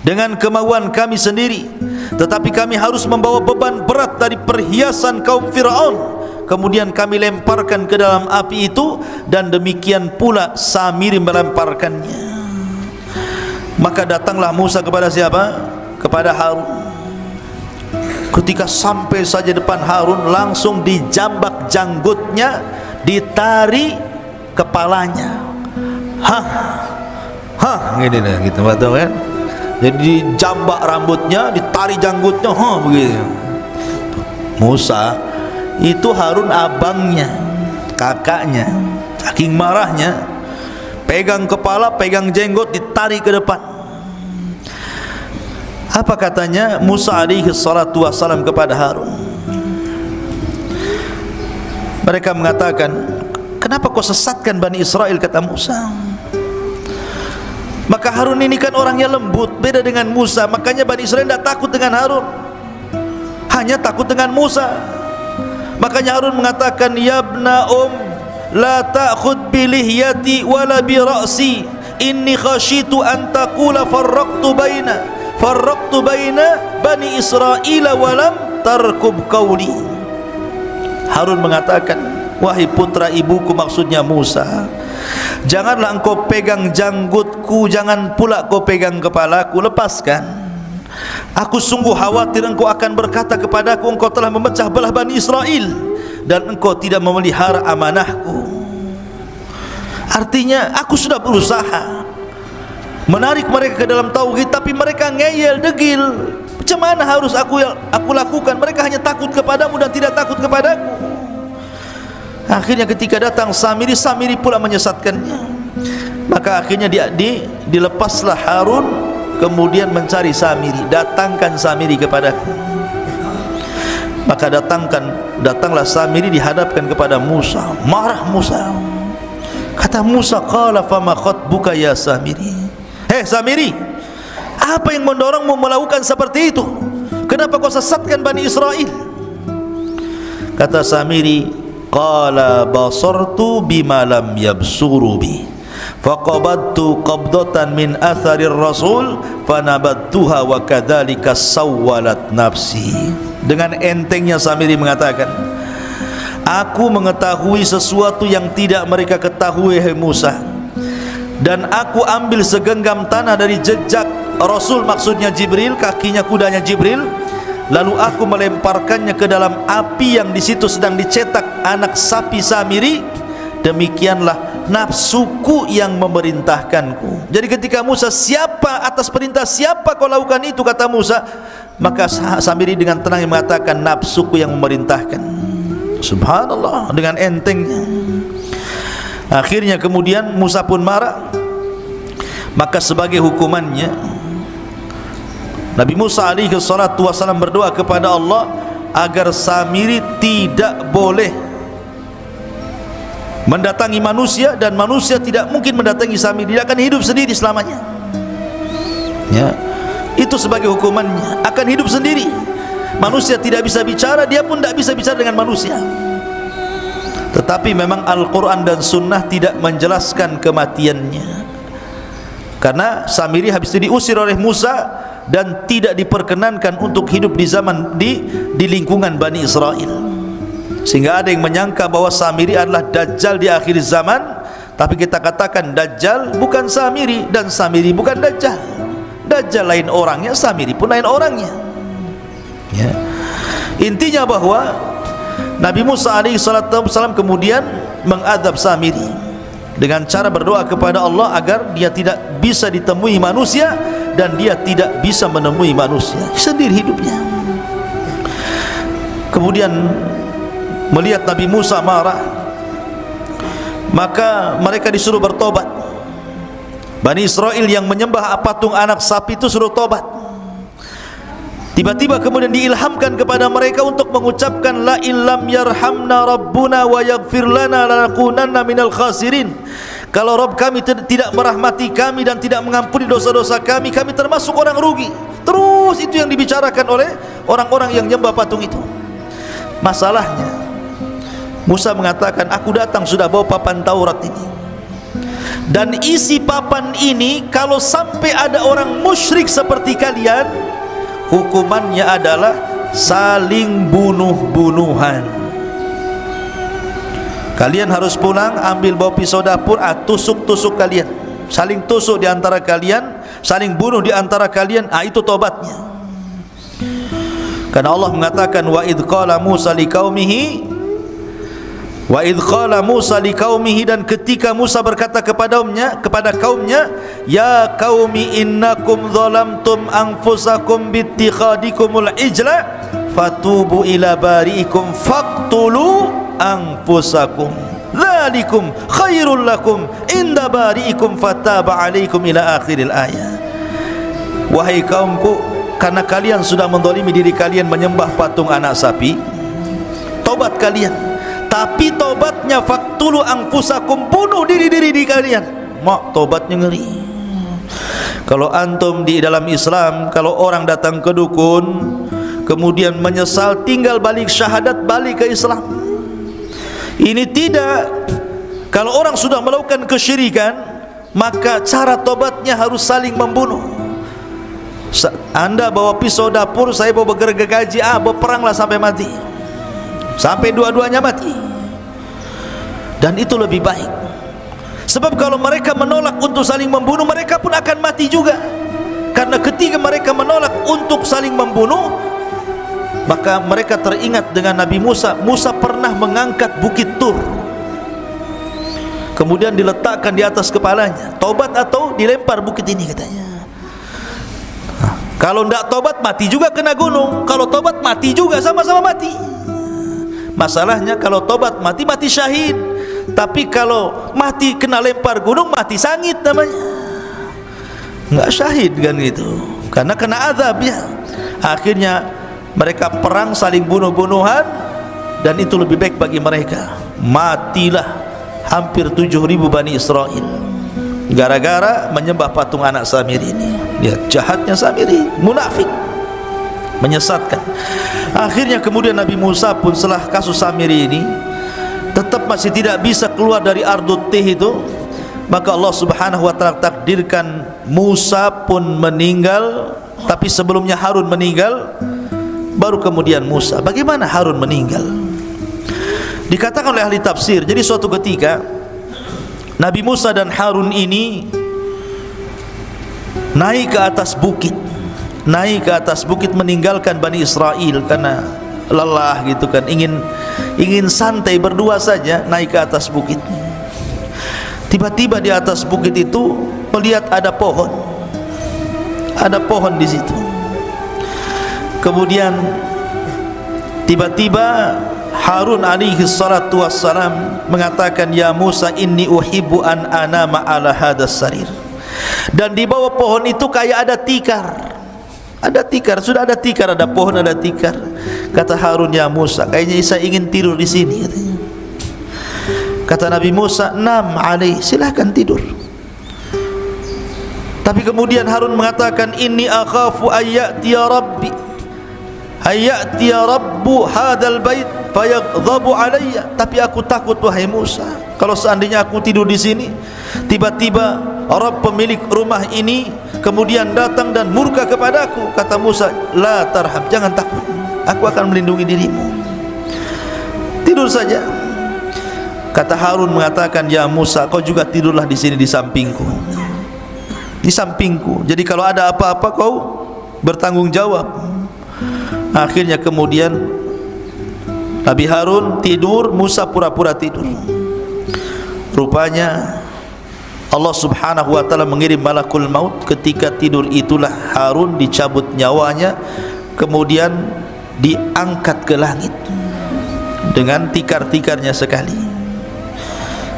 dengan kemauan kami sendiri, tetapi kami harus membawa beban berat dari perhiasan kaum Fir'aun. Kemudian kami lemparkan ke dalam api itu, dan demikian pula Samiri melemparkannya. Maka datanglah Musa kepada siapa? Kepada Harun. Ketika sampai saja depan Harun, langsung dijambak janggutnya, ditari kepalanya. Gini dah, gitu betul kan? Jadi dijambak rambutnya, ditari janggutnya, begitu. Musa itu Harun abangnya, kakaknya. Saking marahnya, pegang kepala, pegang jenggot, ditarik ke depan. Apa katanya Musa alaihi salatu wassalam kepada Harun? Mereka mengatakan, kenapa kau sesatkan Bani Israel, kata Musa. Maka Harun ini kan orangnya lembut, beda dengan Musa. Makanya Bani Israel tidak takut dengan Harun, hanya takut dengan Musa. Makanya Harun mengatakan, ya ibna la ta'khud bi lihyati wala bi ra'si, inni khashitu an taqula farraqtu baina Bani Israel walam tarkub qawli. Harun mengatakan, wahai putra ibuku, maksudnya Musa, janganlah engkau pegang janggutku, jangan pula kau pegang kepalaku, lepaskan. Aku sungguh khawatir engkau akan berkata kepadaku, engkau telah memecah belah Bani Israel dan engkau tidak memelihara amanahku. Artinya aku sudah berusaha menarik mereka ke dalam tauhid, tapi mereka ngeyel, degil. Macam mana harus aku lakukan? Mereka hanya takut kepadamu dan tidak takut kepadaku. Akhirnya ketika datang Samiri, Samiri pula menyesatkannya. Maka akhirnya dilepaslah Harun, kemudian mencari Samiri. Datangkan Samiri kepadaku. Maka datanglah Samiri, dihadapkan kepada Musa. Marah Musa. Kata Musa, qala fama khatbuka ya Samiri. Hei Samiri, apa yang mendorongmu melakukan seperti itu? Kenapa kau sesatkan Bani Israel? Kata Samiri, qala basartu bima lam yabsuru bi faqabadtu qabdatan min atharir rasul fanabattuha wa kadzalika sawwalat nafsi. Dengan entengnya Samiri mengatakan, aku mengetahui sesuatu yang tidak mereka ketahui, hai Musa, dan aku ambil segenggam tanah dari jejak Rasul, maksudnya Jibril, kakinya kudanya Jibril, lalu aku melemparkannya ke dalam api yang di situ sedang dicetak anak sapi Samiri. Demikianlah nafsuku yang memerintahkanku. Jadi ketika Musa, siapa atas perintah siapa kau lakukan itu, kata Musa, maka Samiri dengan tenang mengatakan, nafsuku yang memerintahkan. Subhanallah, dengan entengnya. Akhirnya kemudian Musa pun marah. Maka sebagai hukumannya, Nabi Musa alaihi salatu wasallam berdoa kepada Allah agar Samiri tidak boleh mendatangi manusia, dan manusia tidak mungkin mendatangi Samiri. Dia akan hidup sendiri selamanya. Ya, itu sebagai hukumannya, akan hidup sendiri. Manusia tidak bisa bicara, dia pun tidak bisa bicara dengan manusia. Tetapi memang Al-Quran dan Sunnah tidak menjelaskan kematiannya, karena Samiri habis itu diusir oleh Musa dan tidak diperkenankan untuk hidup di zaman di lingkungan Bani Israel. Sehingga ada yang menyangka bahwa Samiri adalah Dajjal di akhir zaman. Tapi kita katakan Dajjal bukan Samiri, dan Samiri bukan Dajjal. Dajjal lain orangnya, Samiri pun lain orangnya. Ya. Intinya bahwa Nabi Musa alaihissalam kemudian mengadab Samiri dengan cara berdoa kepada Allah agar dia tidak bisa ditemui manusia dan dia tidak bisa menemui manusia, sendiri hidupnya. Kemudian melihat Nabi Musa marah, maka mereka disuruh bertobat. Bani Israel yang menyembah patung anak sapi itu suruh tobat. Tiba-tiba kemudian diilhamkan kepada mereka untuk mengucapkan la illam yarhamna rabbuna wa yaghfir lana lanakunanna minal khasirin. Kalau Rabb kami tidak merahmati kami dan tidak mengampuni dosa-dosa kami, kami termasuk orang rugi. Terus itu yang dibicarakan oleh orang-orang yang menyembah patung itu. Masalahnya Musa mengatakan, aku datang sudah bawa papan Taurat ini, dan isi papan ini kalau sampai ada orang musyrik seperti kalian, hukumannya adalah saling bunuh-bunuhan. Kalian harus pulang, ambil bawa pisau dapur, tusuk-tusuk kalian, saling tusuk di antara kalian, saling bunuh di antara kalian. Itu tobatnya. Karena Allah mengatakan, wa idh qala Musa liqaumihi, wa idh qala Musa liqaumihi, dan ketika Musa berkata kepada kaumnya, ya qaumi innakum zalamtum anfusakum bittikhadikumul ijla fatubu ila bari'ikum faqtulu anfusakum dzalikum khairul lakum inda bari'ikum fataba alaikum ila akhiril ayat. Wahai kaumku, karena kalian sudah menzalimi diri kalian menyembah patung anak sapi, tobat kalian. Tapi tobatnya faktulu anfusakum, bunuh diri-diri kalian. Mak, tobatnya ngeri. Kalau antum di dalam Islam, kalau orang datang ke dukun kemudian menyesal, tinggal balik syahadat, balik ke Islam. Ini tidak. Kalau orang sudah melakukan kesyirikan, maka cara tobatnya harus saling membunuh. Anda bawa pisau dapur, saya bawa gergaji, berperanglah sampai mati, sampai dua-duanya mati. Dan itu lebih baik. Sebab kalau mereka menolak untuk saling membunuh, mereka pun akan mati juga. Karena ketika mereka menolak untuk saling membunuh, maka mereka teringat dengan Nabi Musa. Musa pernah mengangkat bukit Tur, kemudian diletakkan di atas kepalanya. Tobat atau dilempar bukit ini, katanya. Kalau tidak tobat, mati juga kena gunung. Kalau tobat, mati juga, sama-sama mati. Masalahnya kalau tobat mati, mati syahid. Tapi kalau mati kena lempar gunung, mati sangit namanya. Enggak syahid kan gitu, karena kena azab ya. Akhirnya mereka perang, saling bunuh-bunuhan, dan itu lebih baik bagi mereka. Matilah hampir 7.000 Bani Israel gara-gara menyembah patung anak Samiri ini. Lihat jahatnya Samiri, munafik, menyesatkan. Akhirnya kemudian Nabi Musa pun setelah kasus Samiri ini tetap masih tidak bisa keluar dari Ardut Tih itu, maka Allah Subhanahu wa taala takdirkan Musa pun meninggal. Tapi sebelumnya Harun meninggal, baru kemudian Musa. Bagaimana Harun meninggal? Dikatakan oleh ahli tafsir, jadi suatu ketika Nabi Musa dan Harun ini naik ke atas bukit, meninggalkan Bani Israel karena lelah gitu kan, ingin santai berdua saja, naik ke atas bukit. Tiba-tiba di atas bukit itu melihat ada pohon di situ. Kemudian tiba-tiba Harun alaihi salatu wassalam mengatakan, ya Musa, inni uhibbu an anama ala hadas sarir. Dan di bawah pohon itu kayak ada tikar, sudah ada tikar, ada pohon, ada tikar. Kata Harun, ya Musa, kayaknya saya ingin tidur di sini, katanya. Kata Nabi Musa, nam alaih, silahkan tidur. Tapi kemudian Harun mengatakan, inni akhafu ayyatiya rabbu hadal bait fayaghdhabu alayya. Tapi aku takut, wahai Musa, kalau seandainya aku tidur di sini, tiba-tiba Rabb pemilik rumah ini kemudian datang dan murka kepadaku. Kata Musa, la tarhab, jangan takut, aku akan melindungi dirimu, tidur saja. Kata Harun mengatakan, ya Musa, kau juga tidurlah di sini di sampingku. Jadi kalau ada apa-apa kau bertanggung jawab. Akhirnya kemudian Nabi Harun tidur, Musa pura-pura tidur. Rupanya Allah subhanahu wa ta'ala mengirim malakul maut. Ketika tidur itulah Harun dicabut nyawanya, kemudian diangkat ke langit dengan tikar-tikarnya sekali.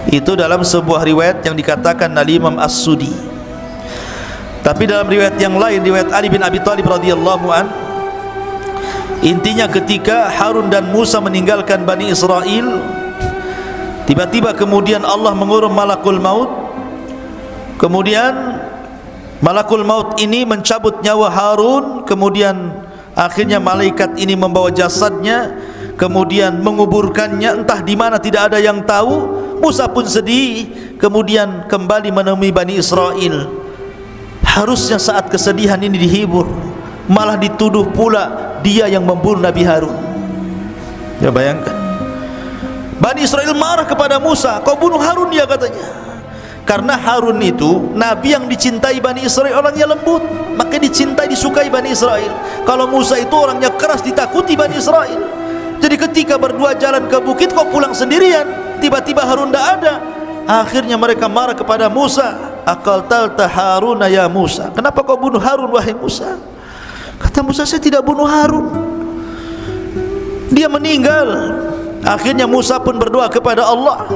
Itu dalam sebuah riwayat yang dikatakan oleh Imam As-Sudi. Tapi dalam riwayat yang lain, riwayat Ali bin Abi Thalib radhiyallahu an, intinya ketika Harun dan Musa meninggalkan Bani Israel, tiba-tiba kemudian Allah mengurum malakul maut. Kemudian malakul maut ini mencabut nyawa Harun. Kemudian akhirnya malaikat ini membawa jasadnya, kemudian menguburkannya entah di mana, tidak ada yang tahu. Musa pun sedih, kemudian kembali menemui Bani Israel. Harusnya saat kesedihan ini dihibur, malah dituduh pula dia yang membunuh Nabi Harun. Ya, bayangkan. Bani Israel marah kepada Musa, kau bunuh Harun dia, katanya. Karena Harun itu nabi yang dicintai Bani Israel, orangnya lembut, maka dicintai, disukai Bani Israel. Kalau Musa itu orangnya keras, ditakuti Bani Israel. Jadi ketika berdua jalan ke bukit, kok pulang sendirian, tiba-tiba Harun tidak ada. Akhirnya mereka marah kepada Musa, aqaltalta Haruna ya Musa, kenapa kau bunuh Harun wahai Musa? Kata Musa, saya tidak bunuh Harun, dia meninggal. Akhirnya Musa pun berdoa kepada Allah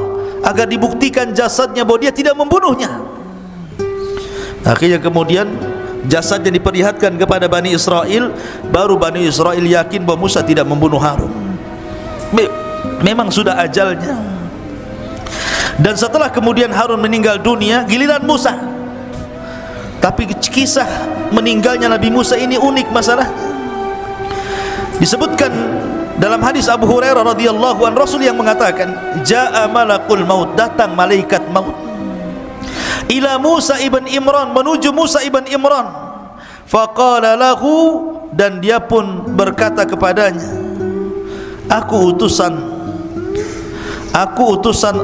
agar dibuktikan jasadnya bahwa dia tidak membunuhnya. Akhirnya kemudian jasadnya diperlihatkan kepada Bani Israel. Baru Bani Israel yakin bahwa Musa tidak membunuh Harun. Memang sudah ajalnya. Dan setelah kemudian Harun meninggal dunia, giliran Musa. Tapi kisah meninggalnya Nabi Musa ini unik masalahnya. Disebutkan dalam hadis Abu Hurairah radhiyallahu an, Rasul yang mengatakan, jaa malakul maut, datang malaikat maut, ila Musa ibn Imran, menuju Musa ibn Imran. Faqala lahu, dan dia pun berkata kepadanya, aku utusan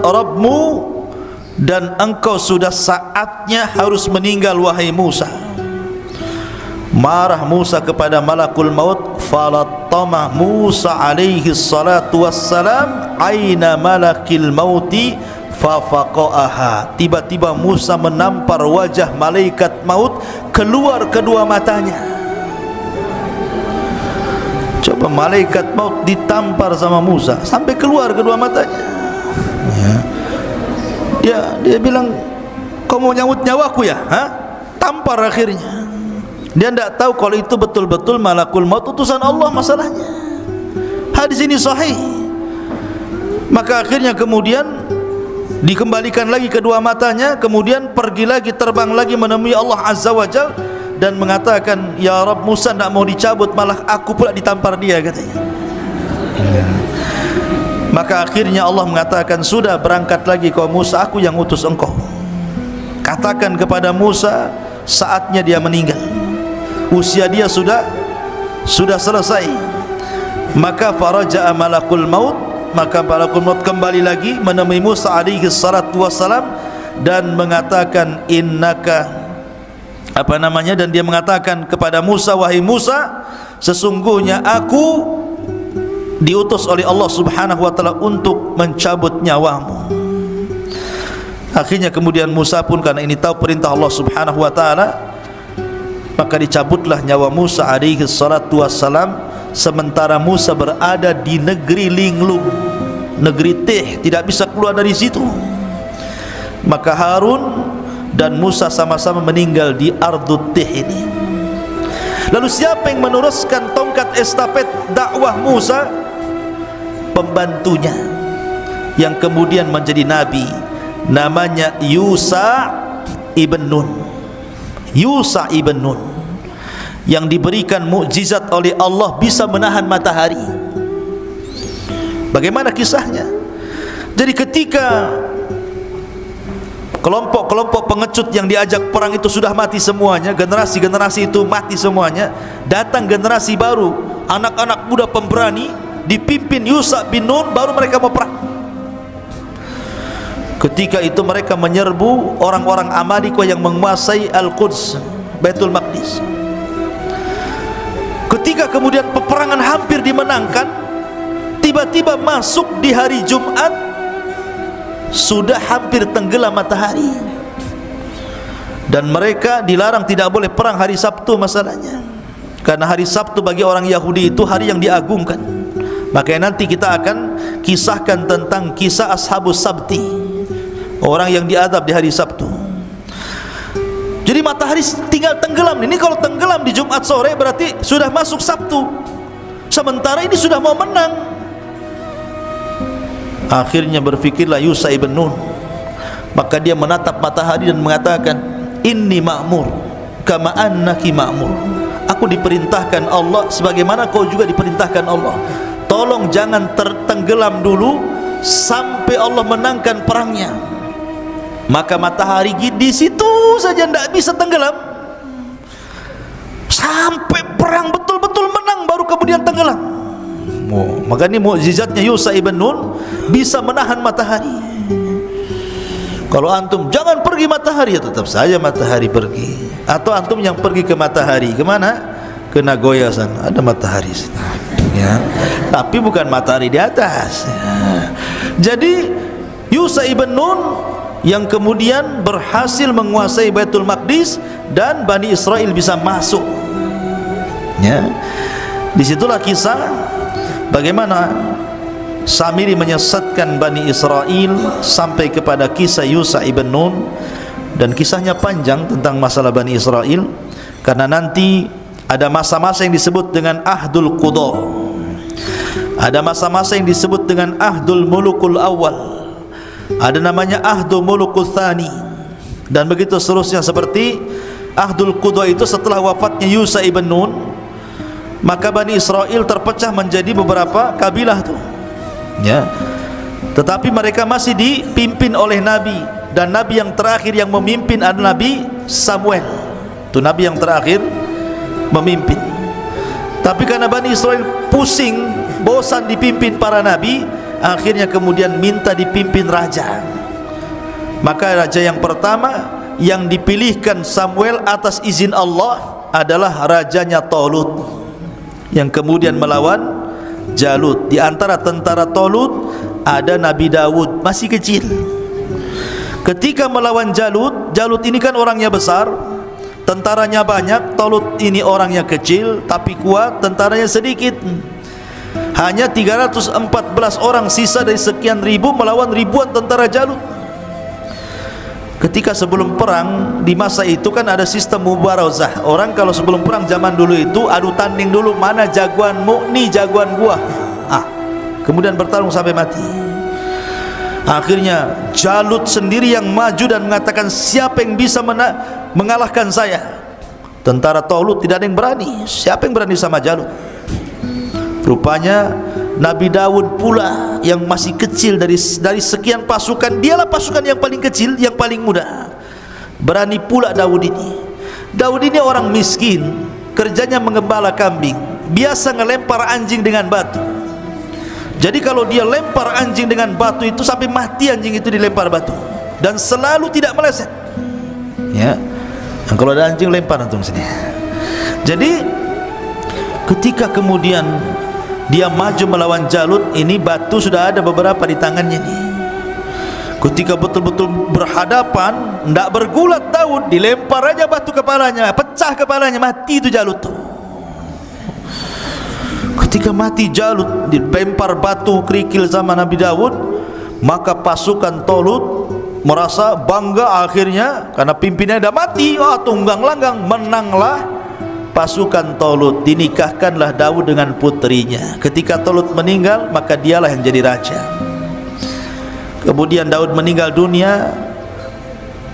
Rabbmu, dan engkau sudah saatnya harus meninggal wahai Musa. Marah Musa kepada malakul maut. Falattama Musa alaihi salatu wassalam aina malakil mauti fafaqaha. Tiba-tiba Musa menampar wajah malaikat maut, keluar kedua matanya. Coba, malaikat maut ditampar sama Musa sampai keluar kedua matanya. Dia bilang, kau mau nyambut nyawaku ya? Tampar akhirnya. Dia tidak tahu kalau itu betul-betul malakul maut, utusan Allah masalahnya. Hadis ini sahih. Maka akhirnya kemudian dikembalikan lagi kedua matanya, kemudian pergi lagi, terbang lagi menemui Allah Azza wa Jal, dan mengatakan, ya Rabb, Musa tidak mau dicabut, malah aku pula ditampar dia, katanya. Maka akhirnya Allah mengatakan, sudah, berangkat lagi kau Musa, aku yang utus engkau. Katakan kepada Musa, saatnya dia meninggal, usia dia sudah selesai. Maka faraja'a malakul maut, maka malakul maut kembali lagi menemui Musa alaihi salatu wassalam dan mengatakan, innaka dan dia mengatakan kepada Musa, wahai Musa, sesungguhnya aku diutus oleh Allah subhanahu wa ta'ala untuk mencabut nyawamu. Akhirnya kemudian Musa pun, karena ini tahu perintah Allah subhanahu wa ta'ala, maka dicabutlah nyawa Musa alaihi salatu wassalam. Sementara Musa berada di negeri linglung, negeri Tih, tidak bisa keluar dari situ. Maka Harun dan Musa sama-sama meninggal di Ardut Tih ini. Lalu siapa yang meneruskan tongkat estafet dakwah Musa? Pembantunya yang kemudian menjadi nabi, namanya Yusa ibn Nun. Yusa ibn Nun yang diberikan mukjizat oleh Allah, bisa menahan matahari. Bagaimana kisahnya? Jadi ketika kelompok-kelompok pengecut yang diajak perang itu sudah mati semuanya, generasi-generasi itu mati semuanya, datang generasi baru, anak-anak muda pemberani dipimpin Yusa bin Nun, baru mereka mau perang. Ketika itu mereka menyerbu orang-orang Amalika yang menguasai Al-Quds, Baitul Maqdis. Ketika kemudian peperangan hampir dimenangkan, tiba-tiba masuk di hari Jumat, sudah hampir tenggelam matahari. Dan mereka dilarang tidak boleh perang hari Sabtu masalahnya, karena hari Sabtu bagi orang Yahudi itu hari yang diagungkan. Makanya nanti kita akan kisahkan tentang kisah Ashabus Sabti, orang yang diadab di hari Sabtu. Jadi matahari tinggal tenggelam. Ini kalau tenggelam di Jumat sore berarti sudah masuk Sabtu, sementara ini sudah mau menang. Akhirnya berfikirlah Yusha ibn Nun, maka dia menatap matahari dan mengatakan, inni ma'mur kama annaki ma'mur. Aku diperintahkan Allah sebagaimana kau juga diperintahkan Allah. Tolong jangan tertenggelam dulu sampai Allah menangkan perangnya. Maka matahari di situ saja tidak bisa tenggelam, sampai perang betul-betul menang baru kemudian tenggelam. Maka ini mukjizatnya Yusha ibn Nun, bisa menahan matahari. Kalau antum jangan pergi matahari, ya tetap saja matahari pergi. Atau antum yang pergi ke matahari, kemana? Ke Nagoya sana, ada matahari ya. Tapi bukan matahari di atas ya. Jadi Yusha ibn Nun yang kemudian berhasil menguasai Baitul Maqdis dan Bani Israel bisa masuk ya. Disitulah kisah bagaimana Samiri menyesatkan Bani Israel sampai kepada kisah Yusha ibn Nun. Dan kisahnya panjang tentang masalah Bani Israel, karena nanti ada masa-masa yang disebut dengan Ahdul Qudha, ada masa-masa yang disebut dengan Ahdul Mulukul Awal, ada namanya Ahdul Mulukul Thani, dan begitu seterusnya. Seperti Ahdul Qudha itu setelah wafatnya Yusha ibn Nun, maka Bani Israel terpecah menjadi beberapa kabilah tuh ya. Tetapi mereka masih dipimpin oleh Nabi, dan Nabi yang terakhir yang memimpin adalah Nabi Samuel. Itu Nabi yang terakhir memimpin. Tapi karena Bani Israel pusing, bosan dipimpin para Nabi, akhirnya kemudian minta dipimpin raja. Maka raja yang pertama yang dipilihkan Samuel atas izin Allah adalah rajanya Talut, yang kemudian melawan Jalut. Di antara tentara Talut ada Nabi Dawud, masih kecil. Ketika melawan Jalut, Jalut ini kan orangnya besar, tentaranya banyak. Talut ini orangnya kecil tapi kuat, tentaranya sedikit. Hanya 314 orang sisa dari sekian ribu melawan ribuan tentara Jalut. Ketika sebelum perang, di masa itu kan ada sistem mubarazah. Orang kalau sebelum perang zaman dulu itu adu tanding dulu, mana jagoanmu, nih jagoan gua. Kemudian bertarung sampai mati. Akhirnya Jalut sendiri yang maju dan mengatakan, siapa yang bisa mengalahkan saya? Tentara Talut tidak ada yang berani. Siapa yang berani sama Jalut? Rupanya Nabi Dawud pula yang masih kecil dari sekian pasukan, dialah pasukan yang paling kecil, yang paling muda. Berani pula Dawud ini. Dawud ini orang miskin, kerjanya mengembala kambing, biasa ngelempar anjing dengan batu. Jadi kalau dia lempar anjing dengan batu itu sampai mati anjing itu dilempar batu, dan selalu tidak meleset ya. Dan kalau ada anjing lempar antum sini. Jadi ketika kemudian dia maju melawan Jalut, ini batu sudah ada beberapa di tangannya nih. Ketika betul-betul berhadapan, tidak bergulat Daud, dilempar aja batu kepalanya, pecah kepalanya, mati itu Jalut tuh. Ketika mati Jalut, dilempar batu kerikil sama Nabi Daud, maka pasukan Talut merasa bangga akhirnya karena pimpinannya sudah mati. Tunggang langgang, menanglah pasukan Talut. Dinikahkanlah Daud dengan putrinya. Ketika Talut meninggal, maka dialah yang jadi raja. Kemudian Daud meninggal dunia,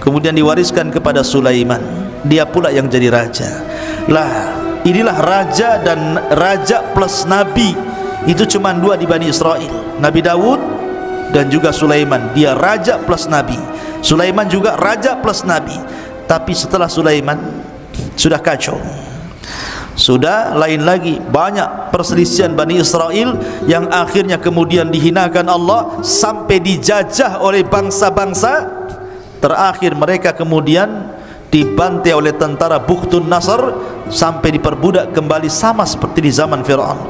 kemudian diwariskan kepada Sulaiman, dia pula yang jadi raja. Lah, inilah raja dan raja plus nabi. Itu cuma dua di Bani Israel, Nabi Daud dan juga Sulaiman. Dia raja plus nabi. Sulaiman juga raja plus nabi. Tapi setelah Sulaiman sudah kacau, sudah lain lagi. Banyak perselisihan Bani Israel yang akhirnya kemudian dihinakan Allah sampai dijajah oleh bangsa-bangsa. Terakhir mereka kemudian dibantai oleh tentara Bukhtun Nasr sampai diperbudak kembali, sama seperti di zaman Fir'aun.